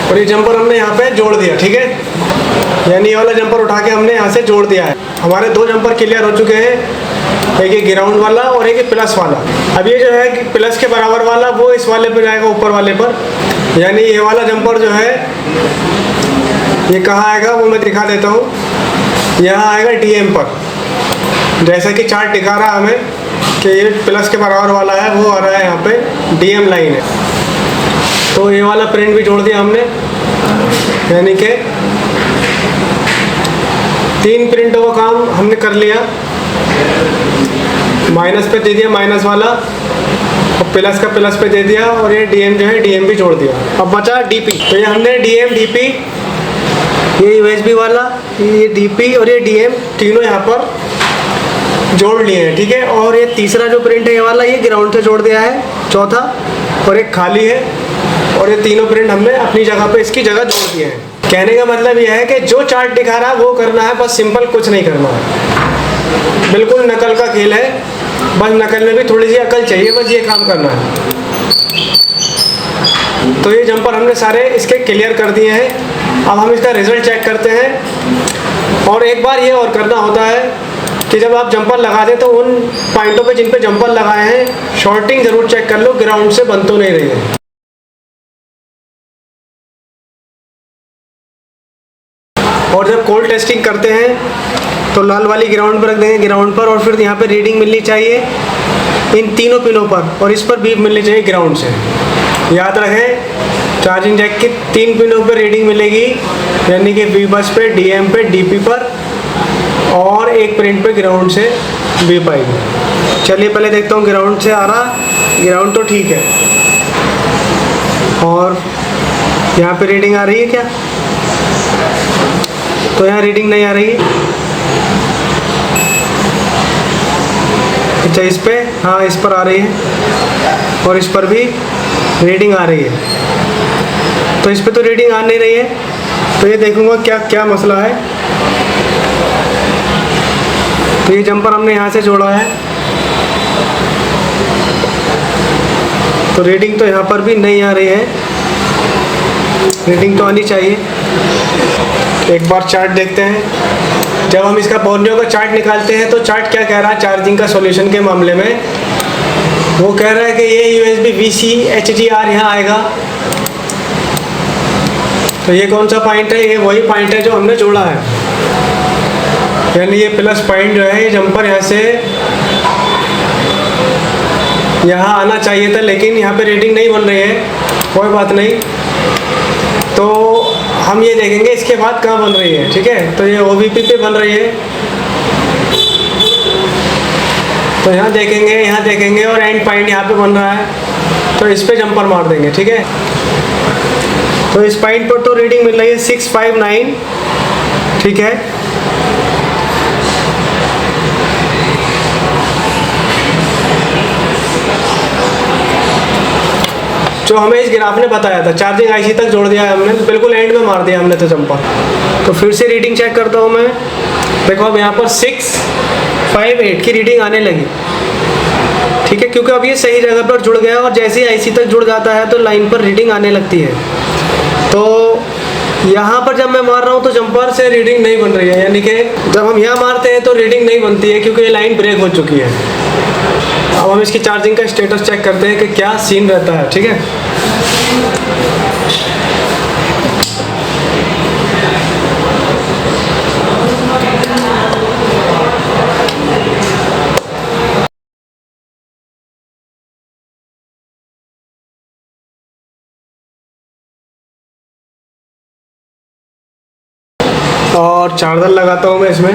और ये जंपर हमने यहाँ पे जोड़ दिया, ठीक है। यानी ये वाला जंपर उठा के हमने यहाँ से जोड़ दिया है। हमारे 2 जंपर क्लियर हो चुके हैं, एक ये ग्राउंड वाला और एक ये प्लस वाला। अब ये जो है कि प्लस के बराबर वाला वो इस वाले पे जाएगा, ऊपर वाले पर। यानी ये वाला जंपर जो है ये कहाँ आएगा वो मैं दिखा देता हूँ। यहाँ आएगा DM पर, जैसा कि चार्ट दिखा रहा है हमें कि ये प्लस के बराबर वाला है, वो आ रहा है यहाँ पे DM लाइन है। तो ये वाला प्रिंट भी जोड़ दिया हमने, यानी कि 3 प्रिंटों का काम हमने कर लिया। माइनस पे दे दिया माइनस वाला, और प्लस का प्लस पे दे दिया, और ये DM जो है DM भी जोड़ दिया। अब बचा DP, तो ये हमने DM DP, ये USB वाला, ये DP और ये DM तीनों यहाँ पर जोड़ लिए हैं, ठीक है। और ये तीसरा जो प्रिंट है ये वाला, ये ग्राउंड से जोड़ दिया है, चौथा, और एक खाली है, और ये तीनों प्रिंट हमने अपनी जगह पे इसकी जगह जोड़ दिए हैं। कहने का मतलब यह है कि जो चार्ट दिखा रहा है वो करना है, बस सिंपल कुछ नहीं करना है। बिल्कुल नकल का खेल है, बस नकल में भी थोड़ी सी अकल चाहिए, बस ये काम करना है। तो ये जंपर हमने सारे इसके क्लियर कर दिए हैं। अब हम इसका रिजल्ट चेक करते हैं। और एक बार ये और करना होता है कि जब आप जंपर लगा दें तो उन पॉइंटों पे जिन पे जंपर लगाए हैं शॉर्टिंग ज़रूर चेक कर लो, ग्राउंड से बन तो नहीं रही है। और जब कोल्ड टेस्टिंग करते हैं तो लाल वाली ग्राउंड पर रख देंगे, ग्राउंड पर, और फिर यहाँ पे रीडिंग मिलनी चाहिए इन तीनों पिनों पर, और इस पर बीप मिलनी चाहिए ग्राउंड से। याद रखें, चार्जिंग जैक की 3 पिनों पर रीडिंग मिलेगी, यानी कि V बस पे, DM पे, DP पर, और एक प्रिंट पे ग्राउंड से बीप आएगी। चलिए पहले देखता हूँ ग्राउंड से आ रहा, ग्राउंड तो ठीक है, और यहाँ पे रीडिंग आ रही है क्या? तो यहाँ रीडिंग नहीं आ रही है। अच्छा, इस पे, हाँ इस पर आ रही है, और इस पर भी रीडिंग आ रही है। तो इस पे तो रीडिंग आ नहीं रही है, तो ये देखूंगा क्या क्या मसला है। तो ये जंपर हमने यहाँ से जोड़ा है, तो रीडिंग तो यहाँ पर भी नहीं आ रही है, रीडिंग तो आनी चाहिए। एक बार चार्ट देखते हैं। जब हम इसका बोर्नियो का चार्ट निकालते हैं तो चार्ट क्या कह रहा है चार्जिंग का सॉल्यूशन के मामले में, वो कह रहा है कि ये USB VC HDR यहाँ आएगा। तो ये कौन सा पॉइंट है? ये वही पॉइंट है जो हमने जोड़ा है, यानी ये प्लस पॉइंट जो है ये जंपर यहाँ से यहाँ आना चाहिए था, लेकिन यहाँ पे रीडिंग नहीं बन रही है। कोई बात नहीं, तो हम ये देखेंगे इसके बाद कहाँ बन रही है, ठीक है। तो ये OBP पे बन रही है, तो यहाँ देखेंगे और एंड पॉइंट यहाँ पे बन रहा है, तो इस पे जंपर मार देंगे, ठीक है। तो इस पॉइंट पर तो रीडिंग मिल रही है 659, ठीक है। जो हमें इस ग्राफ ने बताया था, चार्जिंग IC तक जोड़ दिया है हमने, बिल्कुल एंड में मार दिया हमने तो जंपर। तो फिर से रीडिंग चेक करता हूँ मैं। देखो अब यहाँ पर 658 की रीडिंग आने लगी, ठीक है, क्योंकि अब ये सही जगह पर जुड़ गया, और जैसे ही IC तक जुड़ जाता है तो लाइन पर रीडिंग आने लगती है। तो यहाँ पर जब मैं मार रहा हूँ तो जंपर से रीडिंग नहीं बन रही है, यानी कि जब हम यहाँ मारते हैं तो रीडिंग नहीं बनती है, क्योंकि ये लाइन ब्रेक हो चुकी है। अब हम इसकी चार्जिंग का स्टेटस चेक करते हैं कि क्या सीन रहता है, ठीक है। और चार्जर लगाता हूँ मैं इसमें।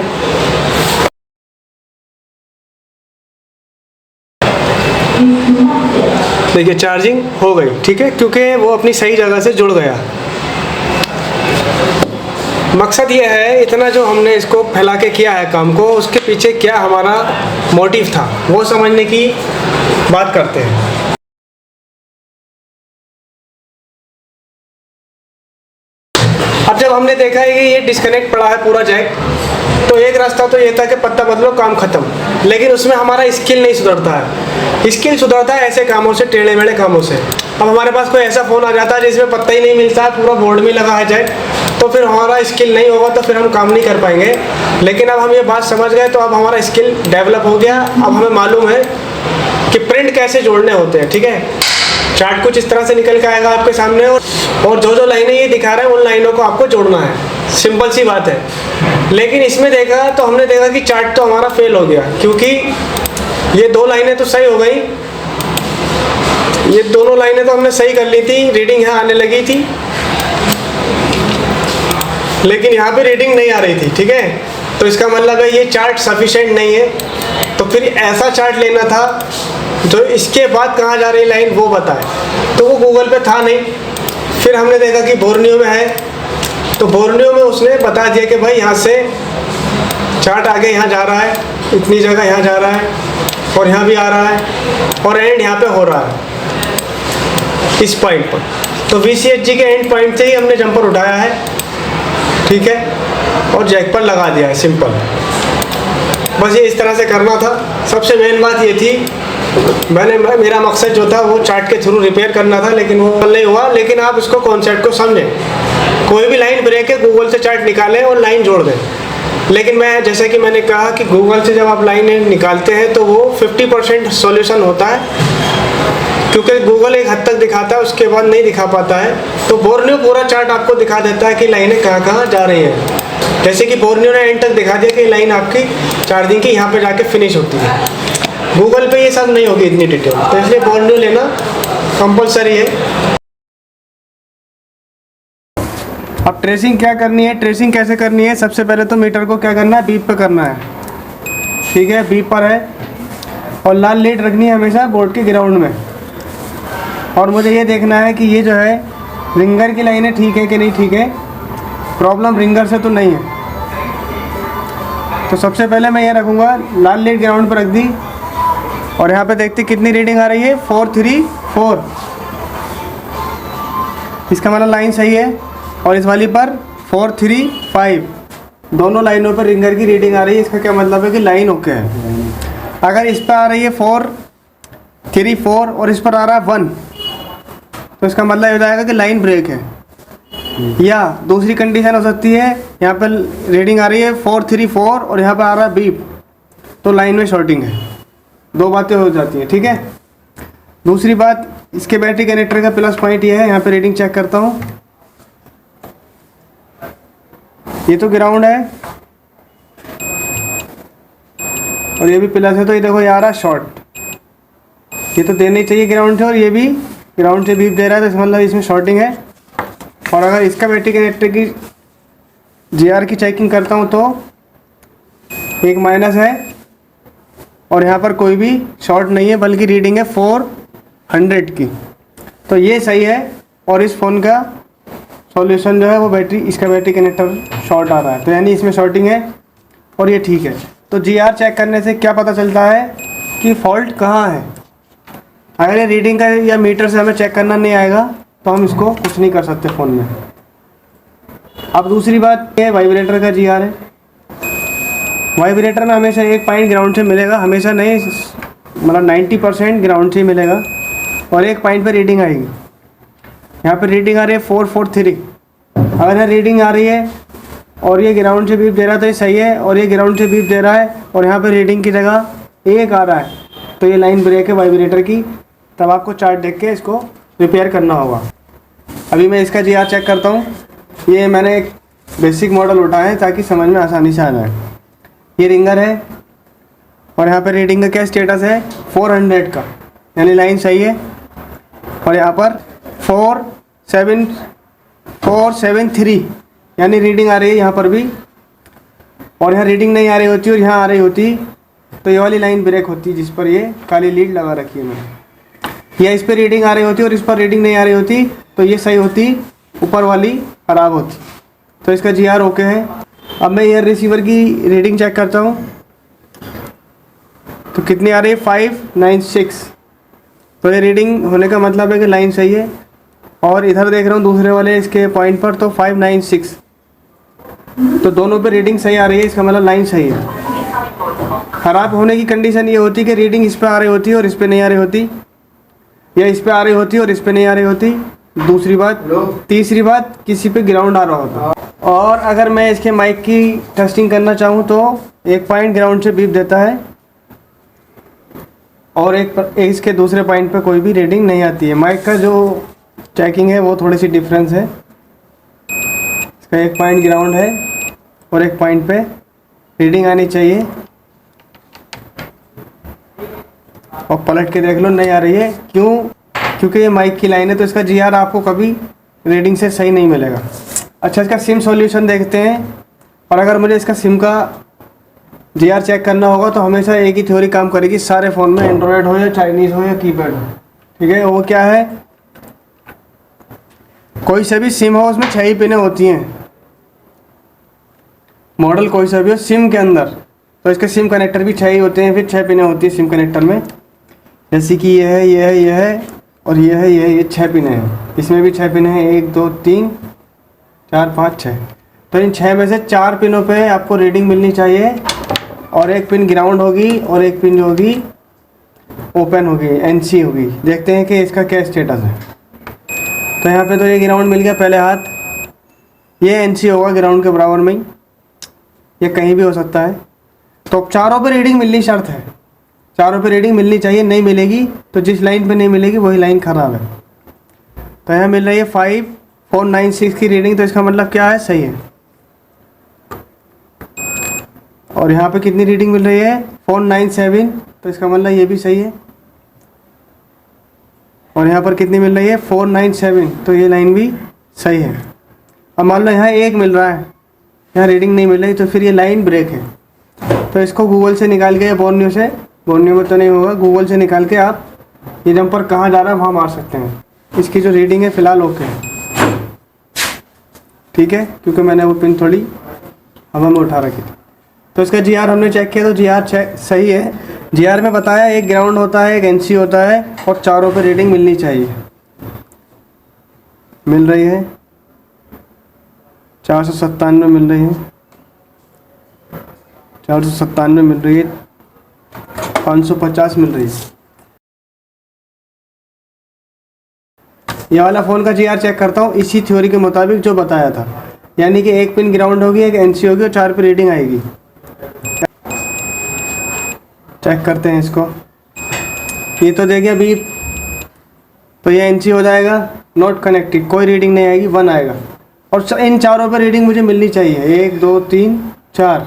देखिए चार्जिंग हो गई, ठीक है, क्योंकि वो अपनी सही जगह से जुड़ गया। मकसद ये है, इतना जो हमने इसको फैला के किया है काम को, उसके पीछे क्या हमारा मोटिव था वो समझने की बात करते हैं। अब जब हमने देखा है कि ये डिस्कनेक्ट पड़ा है पूरा जैक, तो एक रास्ता तो ये था कि पत्ता बदलो काम खत्म, लेकिन उसमें हमारा स्किल नहीं सुधरता है। स्किल सुधरता है ऐसे कामों से, टेढ़े मेढ़े कामों से। अब हमारे पास कोई ऐसा फ़ोन आ जाता है जिसमें पत्ता ही नहीं मिलता है, पूरा बोर्ड में लगा है जैक, तो फिर हमारा स्किल नहीं होगा, तो फिर हम काम नहीं कर पाएंगे। लेकिन अब हम ये बात समझ गए, तो अब हमारा स्किल डेवलप हो गया। अब हमें मालूम है कि प्रिंट कैसे जोड़ने होते हैं, ठीक है। चार्ट कुछ इस तरह से निकल के आएगा आपके सामने, और जो लाइनें ये दिखा रहे हैं उन लाइनों को आपको जोड़ना है। सिंपल सी बात है। लेकिन इसमें देखा तो हमने देखा कि चार्ट तो हमारा फेल हो गया, क्योंकि ये दो लाइनें तो सही हो गई, ये दोनों लाइनें तो हमने सही कर ली थी, रीडिंग यहाँ आने लगी थी, लेकिन यहाँ पे रीडिंग नहीं आ रही थी। ठीक है, तो इसका मतलब है ये चार्ट सफिशिएंट नहीं है। तो फिर ऐसा चार्ट लेना था जो इसके बाद कहाँ जा रही लाइन वो बताए, तो वो गूगल पे था नहीं। फिर हमने देखा कि बोर्नियो में है, तो बोर्नियो में उसने बता दिया कि भाई यहाँ से चार्ट आगे यहाँ जा रहा है, इतनी जगह यहाँ जा रहा है और यहाँ भी आ रहा है और एंड यहाँ पे हो रहा है इस पॉइंट पर। तो VCHG के एंड पॉइंट से ही हमने जंपर उठाया है, ठीक है, और जैक पर लगा दिया है, सिंपल। बस ये इस तरह से करना था। सबसे मेन बात ये थी, मेरा मकसद जो था वो चार्ट के थ्रू रिपेयर करना था, लेकिन वो नहीं हुआ। लेकिन आप इसको कॉन्सेप्ट को समझें, कोई भी लाइन ब्रेक है गूगल से चार्ट निकालें और लाइन जोड़ दें। लेकिन मैं जैसे कि मैंने कहा कि गूगल से जब आप लाइन निकालते हैं तो वो 50% सॉल्यूशन होता है, क्योंकि गूगल एक हद तक दिखाता है, उसके बाद नहीं दिखा पाता है। तो बोर्नियो पूरा चार्ट आपको दिखा देता है कि लाइनें कहाँ कहाँ जा रही हैं। जैसे कि बोर्नियो ने एंड तक दिखा दिया कि लाइन आपकी चार्जिंग की यहाँ पे जाके फिनिश होती है। गूगल पे ये सब नहीं होगी इतनी डिटेल, तो इसलिए बोर्नियो लेना कंपलसरी है। अब ट्रेसिंग क्या करनी है, ट्रेसिंग कैसे करनी है? सबसे पहले तो मीटर को क्या करना है, बीप पे करना है, ठीक है, बीप पर है, और लाल लीड रखनी है हमेशा बोर्ड के ग्राउंड में। और मुझे ये देखना है कि ये जो है रिंगर की लाइनें ठीक है कि नहीं ठीक है, प्रॉब्लम रिंगर से तो नहीं है। तो सबसे पहले मैं ये रखूँगा, लाल लीड ग्राउंड पर रख दी और यहाँ पे देखते कितनी रीडिंग आ रही है, 434। इसका मतलब लाइन सही है। और इस वाली पर 435, दोनों लाइनों पर रिंगर की रीडिंग आ रही है। इसका क्या मतलब है कि लाइन ओके है। अगर इस पर आ रही है 434 और इस पर आ रहा है 1, तो इसका मतलब हो जाएगा कि लाइन ब्रेक है। या दूसरी कंडीशन हो सकती है, यहाँ पर रीडिंग आ रही है 434 और यहाँ पर आ रहा है बीप, तो लाइन में शॉर्टिंग है। दो बातें हो जाती हैं, ठीक है। दूसरी बात, इसके बैटरी कनेक्टर का प्लस पॉइंट ये है, यहाँ पे रीडिंग चेक करता हूँ, ये तो ग्राउंड है और ये भी प्लस है, तो ये देखो ये आ रहा है शॉर्ट, ये तो देना ही चाहिए ग्राउंड से, और ये भी ग्राउंड से बीप दे रहा है, तो इसका मतलब इसमें शॉर्टिंग है। और अगर इसका बैटरी कनेक्टर की GR की चेकिंग करता हूँ तो एक माइनस है और यहाँ पर कोई भी शॉर्ट नहीं है, बल्कि रीडिंग है 400 की, तो ये सही है। और इस फ़ोन का सॉल्यूशन जो है वो बैटरी, इसका बैटरी कनेक्टर शॉर्ट आ रहा है, तो यानी इसमें शॉर्टिंग है और ये ठीक है। तो GR चेक करने से क्या पता चलता है कि फॉल्ट कहाँ है। अगर ये रीडिंग का या मीटर से हमें चेक करना नहीं आएगा तो हम इसको कुछ नहीं कर सकते फ़ोन में। अब दूसरी बात ये वाइब्रेटर का GR है। वाइब्रेटर में हमेशा एक पॉइंट ग्राउंड से मिलेगा, हमेशा नहीं, मतलब 90% ग्राउंड से ही मिलेगा, और एक पॉइंट पे रीडिंग आएगी। यहाँ पे रीडिंग आ रही है 443। अगर यहाँ रीडिंग आ रही है और ये ग्राउंड से बीप दे रहा है तो ये सही है, और ये ग्राउंड से बीप दे रहा है और यहाँ पे रीडिंग की जगह 1 आ रहा है, तो ये लाइन ब्रेक है वाइब्रेटर की। तब आपको चार्ट देख के इसको रिपेयर करना होगा। अभी मैं इसका GR चेक करता हूँ। ये मैंने एक बेसिक मॉडल उठाया है ताकि समझ में आसानी से आ जाए। ये रिंगर है और यहाँ पे रीडिंग का क्या स्टेटस है, 400 का, यानी लाइन सही है। और यहाँ पर 473 यानी रीडिंग आ रही है यहाँ पर भी, और यहाँ रीडिंग नहीं आ रही होती और यहाँ आ रही होती तो ये वाली लाइन ब्रेक होती जिस पर ये काली लीड लगा रखी है मैंने, या इस पर रीडिंग आ रही होती और इस पर रीडिंग नहीं आ रही होती तो ये सही होती, ऊपर वाली ख़राब होती। तो इसका GR ओके है। अब मैं एयर रिसीवर की रीडिंग चेक करता हूँ, तो कितनी आ रही है, 596। तो ये रीडिंग होने का मतलब है कि लाइन सही है। और इधर देख रहा हूँ दूसरे वाले इसके पॉइंट पर तो 596, तो दोनों पे रीडिंग सही आ रही है, इसका मतलब लाइन सही है। ख़राब होने की कंडीशन ये होती कि रीडिंग इस पर आ रही होती और इस पर नहीं आ रही होती, या इस पर आ रही होती और इस पर नहीं आ रही होती, दूसरी बात। तीसरी बात, किसी पे ग्राउंड आ रहा होता। और अगर मैं इसके माइक की टेस्टिंग करना चाहूँ तो एक पॉइंट ग्राउंड से बीप देता है और एक इसके दूसरे पॉइंट पे कोई भी रीडिंग नहीं आती है। माइक का जो चेकिंग है वो थोड़ी सी डिफरेंस है। इसका एक पॉइंट ग्राउंड है और एक पॉइंट पे रीडिंग आनी चाहिए। और पलट के देख लो नहीं आ रही है, क्यों? क्योंकि ये माइक की लाइन है, तो इसका GR आपको कभी रीडिंग से सही नहीं मिलेगा। अच्छा, इसका सिम सॉल्यूशन देखते हैं। और अगर मुझे इसका सिम का GR चेक करना होगा तो हमेशा एक ही थ्योरी काम करेगी सारे फ़ोन में, एंड्रॉयड हो या चाइनीज़ हो या कीपैड हो। ठीक है, वो क्या है, कोई सा भी सिम हो उसमें 6 ही पिनें होती हैं। मॉडल कोई सा भी हो सिम के अंदर, तो इसके सिम कनेक्टर भी 6 ही होते हैं, फिर 6 पिनें होती है सिम कनेक्टर में। जैसे कि ये है, ये है, ये है और ये है, ये 6 पिनें हैं। इसमें भी 6 पिनें हैं, 1 2 3 4 5 6। तो इन 6 में से 4 पिनों पे आपको रीडिंग मिलनी चाहिए, और एक पिन ग्राउंड होगी और एक पिन जो होगी ओपन होगी, NC होगी। देखते हैं कि इसका क्या स्टेटस है। तो यहाँ पे तो ये ग्राउंड मिल गया पहले हाथ, ये NC होगा ग्राउंड के बराबर में ही, ये कहीं भी हो सकता है। तो चारों पे रीडिंग मिलनी शर्त है, चारों पे रीडिंग मिलनी चाहिए। नहीं मिलेगी तो जिस लाइन पे नहीं मिलेगी वही लाइन ख़राब है। तो यहाँ मिल रही है 5496 की रीडिंग, तो इसका मतलब क्या है, सही है। और यहाँ पे कितनी रीडिंग मिल रही है, 497, तो इसका मतलब ये भी सही है। और यहाँ पर कितनी मिल रही है, 497, तो ये लाइन भी सही है। अब मान लो यहाँ 1 मिल रहा है, यहाँ रीडिंग नहीं मिल रही, तो फिर ये लाइन ब्रेक है। तो इसको गूगल से निकाल के या बोर्नियो से, बोर्नियो में तो नहीं होगा, गूगल से निकाल के आप ये जम्पर कहाँ जा रहा है वहाँ मार सकते हैं। इसकी जो रीडिंग है फ़िलहाल ओके है, ठीक है, क्योंकि मैंने वो पिन थोड़ी हवा में उठा रखी थी। तो इसका GR हमने चेक किया, तो GR चेक सही है। GR में बताया एक ग्राउंड होता है, एक NC होता है, और चारों पे रीडिंग मिलनी चाहिए। मिल रही है 497 मिल रही है, 497 मिल रही है, 550 मिल रही है। ये वाला फ़ोन का GR चेक करता हूँ इसी थ्योरी के मुताबिक जो बताया था, यानी कि एक पिन ग्राउंड होगी, एक NC होगी और 4 पे रीडिंग आएगी। चेक करते हैं इसको। ये तो दे गया बीप, तो ये NC हो जाएगा, नॉट कनेक्टेड, कोई रीडिंग नहीं आएगी, 1 आएगा। और इन चारों पर रीडिंग मुझे मिलनी चाहिए, 1 2 3 4।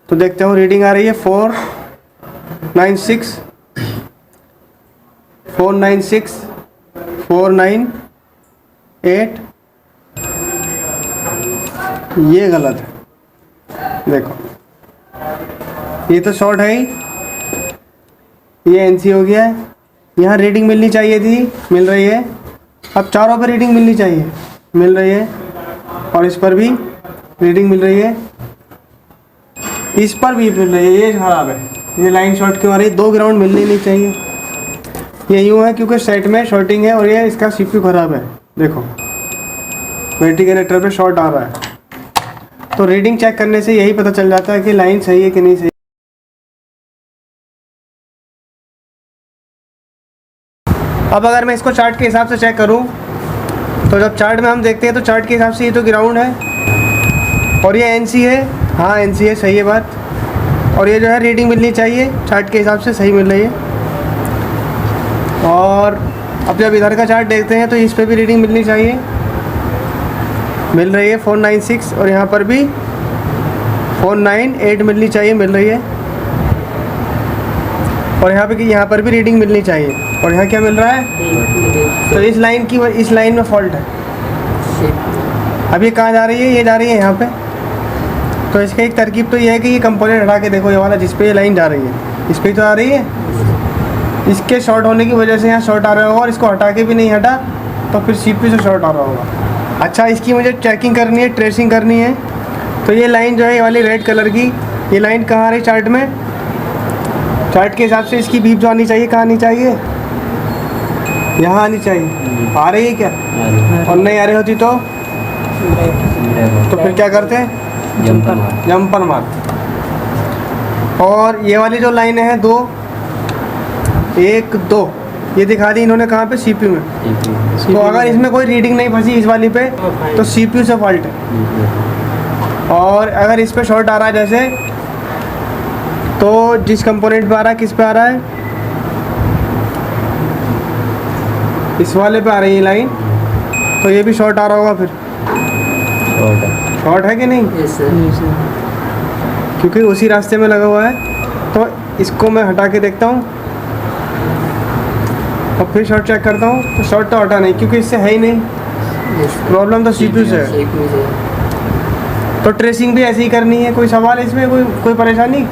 तो देखते हो रीडिंग आ रही है 496 496 498। ये गलत है, देखो ये तो शॉर्ट है ही, ये NC हो गया है। यहाँ रीडिंग मिलनी चाहिए थी, मिल रही है। अब चारों पर रीडिंग मिलनी चाहिए, मिल रही है। और इस पर भी रीडिंग मिल रही है, इस पर भी मिल रही है। ये खराब है, ये लाइन शॉर्ट क्यों आ रही है, 2 ग्राउंड मिलनी नहीं चाहिए। ये यूँ है क्योंकि सेट में शॉर्टिंग है, और ये इसका CPU ख़राब है। देखो बैटरी कनेक्टर पे शॉर्ट आ रहा है। तो रीडिंग चेक करने से यही पता चल जाता है कि लाइन सही है कि नहीं सही। अब अगर मैं इसको चार्ट के हिसाब से चेक करूं, तो जब चार्ट में हम देखते हैं तो चार्ट के हिसाब से ये तो ग्राउंड है और ये NC है। हाँ NC है, सही है बात। और ये जो है रीडिंग मिलनी चाहिए, चार्ट के हिसाब से सही मिल रही है। और अब जब इधर का चार्ट देखते हैं तो इस पर भी रीडिंग मिलनी चाहिए, मिल रही है 496। और यहाँ पर भी 498 मिलनी चाहिए, मिल रही है। और यहाँ पर भी रीडिंग मिलनी चाहिए। और यहाँ क्या मिल रहा है, तो इस लाइन में फॉल्ट है। अब ये कहाँ जा रही है, ये जा रही है यहाँ पे। तो इसका एक तरकीब तो ये है कि ये कंपोनेंट हटा के देखो, ये वाला जिस पे ये लाइन जा रही है इस पर तो आ रही है, इसके शॉर्ट होने की वजह से यहाँ शॉर्ट आ रहा होगा। और इसको हटा के भी नहीं हटा तो फिर CPU से शॉर्ट आ रहा होगा। अच्छा, इसकी मुझे चेकिंग करनी है, ट्रेसिंग करनी है। तो ये लाइन जो है, ये वाली रेड कलर की, ये लाइन कहाँ आ रही चार्ट में, चार्ट के हिसाब से इसकी बीप जो आनी चाहिए कहाँ आनी चाहिए, यहाँ आनी चाहिए। आ रही है क्या, और नहीं आ रही होती तो फिर क्या करते हैं, जंपर मारते। और ये वाली जो लाइनें हैं 2 1 2 ये दिखा दी इन्होंने कहाँ पे, CPU में। तो अगर इसमें कोई रीडिंग नहीं फंसी इस वाली पे तो CPU से फॉल्ट है। और अगर इस पे शॉर्ट आ रहा है जैसे, तो जिस कंपोनेंट पे आ रहा है किस पे आ रहा है, इस वाले पे आ रही है लाइन, तो ये भी शॉर्ट आ रहा होगा फिर। शॉर्ट है कि नहीं? Yes sir. क्योंकि उसी रास्ते में लगा हुआ है। तो इसको मैं हटा के देखता हूँ और फिर शॉर्ट चेक करता हूँ, तो शॉर्ट तो हटा नहीं क्योंकि इससे है ही नहीं। प्रॉब्लम तो CPU से है। तो ट्रेसिंग भी ऐसे ही करनी है। कोई सवाल इसमें, कोई परेशानी?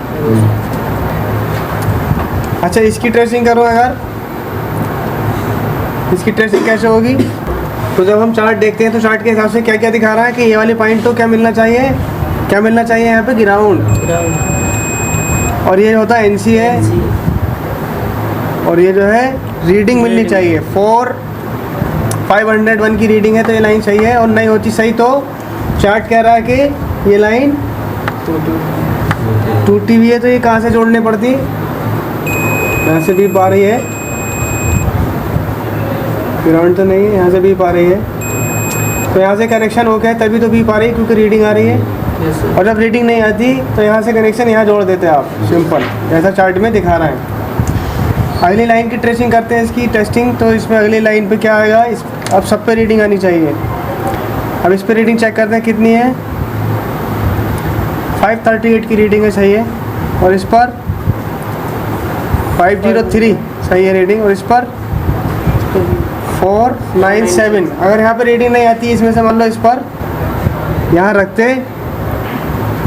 अच्छा, इसकी ट्रेसिंग करो। अगर इसकी ट्रेसिंग कैसे होगी? तो जब हम चार्ट देखते हैं तो चार्ट के हिसाब से क्या क्या दिखा रहा है कि ये वाले पॉइंट तो क्या मिलना चाहिए, क्या मिलना चाहिए यहाँ पे? ग्राउंड। और ये होता है NC है, और ये जो है रीडिंग मिलनी चाहिए 501 की रीडिंग है, तो ये लाइन सही है। और नहीं होती सही तो चार्ट कह रहा है कि ये लाइन टूटी हुई है। तो ये कहाँ से जोड़नी पड़ती? यहाँ से बीप आ रही है, ग्राउंड तो नहीं है, यहाँ से बीप आ रही है। तो यहाँ से कनेक्शन हो गया है, तभी तो बीप आ रही है क्योंकि रीडिंग आ रही है। और जब रीडिंग नहीं आती तो यहाँ से कनेक्शन यहाँ जोड़ देते हैं आप, सिंपल, जैसा चार्ट में दिखा रहा है। अगली लाइन की ट्रेसिंग करते हैं, इसकी टेस्टिंग। तो इसमें अगली लाइन पे क्या आएगा? अब सब पे रीडिंग आनी चाहिए। अब इस पे रीडिंग चेक करते हैं कितनी है। 538 की रीडिंग है, सही है। और इस पर 503 सही है रीडिंग। और इस पर 497। अगर यहाँ पे रीडिंग नहीं आती इसमें से, मान लो इस पर यहाँ रखते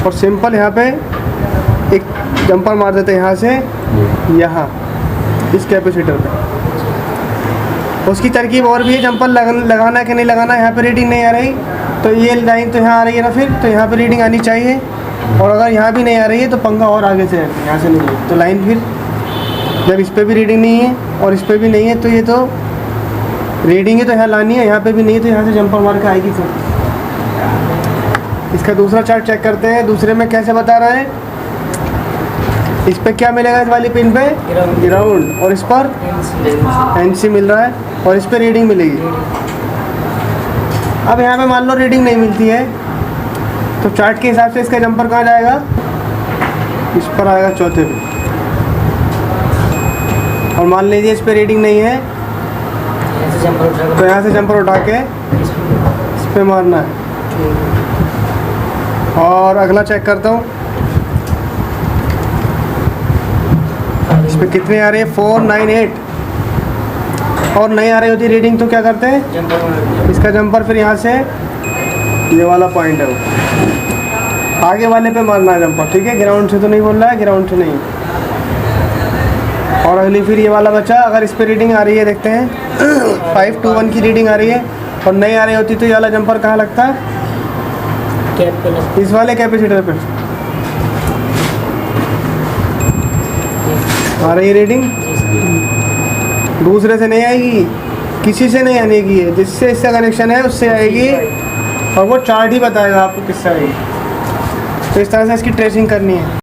और सिंपल यहाँ पे एक जंपर मार देते यहाँ से यहाँ इस कैपेसिटर पे। उसकी तरकीब और भी है, जंपर लगाना कि नहीं लगाना। यहाँ पे रीडिंग नहीं आ रही तो ये लाइन तो यहाँ आ रही है ना, फिर तो यहाँ पे रीडिंग आनी चाहिए। और अगर यहाँ भी नहीं आ रही है तो पंखा और आगे से है, यहाँ से नहीं है तो लाइन फिर जब इस पर भी रीडिंग नहीं है और इस पर भी नहीं है तो ये तो रीडिंग है तो यहाँ लानी है, यहाँ पे भी नहीं है तो यहाँ से जंपर मार के आएगी फिर। इसका दूसरा चार्ट चेक करते हैं। दूसरे में कैसे बता रहा है? इस पे क्या मिलेगा? इस वाली पिन पे ग्राउंड, और इस पर NC मिल रहा है, और इस पे रीडिंग मिलेगी। अब यहाँ पे मान लो रीडिंग नहीं मिलती है तो चार्ट के हिसाब से इसका जंपर कहाँ जाएगा? इस पर आएगा, चौथे पे। और मान लीजिए इस पे रीडिंग नहीं है तो यहाँ से जंपर उठा के इस पे मारना है। और अगला चेक करता हूँ, इस पे कितने आ रहे हैं? 498। और नहीं आ रही होती रीडिंग तो क्या करते हैं? इसका जंपर फिर यहाँ से ये वाला पॉइंट है वो आगे वाले पे मारना है जंपर, ठीक है? ग्राउंड से तो नहीं बोल रहा है, ग्राउंड से नहीं। और अगली फिर ये वाला बचा। अगर इस पे रीडिंग आ रही है, देखते हैं 521 की रीडिंग आ रही है और नहीं आ रही होती तो ये वाला जंपर कहाँ लगता है? इस वाले कैपेसिटर पे आ रही है रीडिंग। दूसरे से नहीं आएगी, किसी से नहीं आने की है, जिससे इससे कनेक्शन है उससे आएगी। और वो चार्ट ही बताएगा आपको किससे आएगी। तो इस तरह से इसकी ट्रेसिंग करनी है।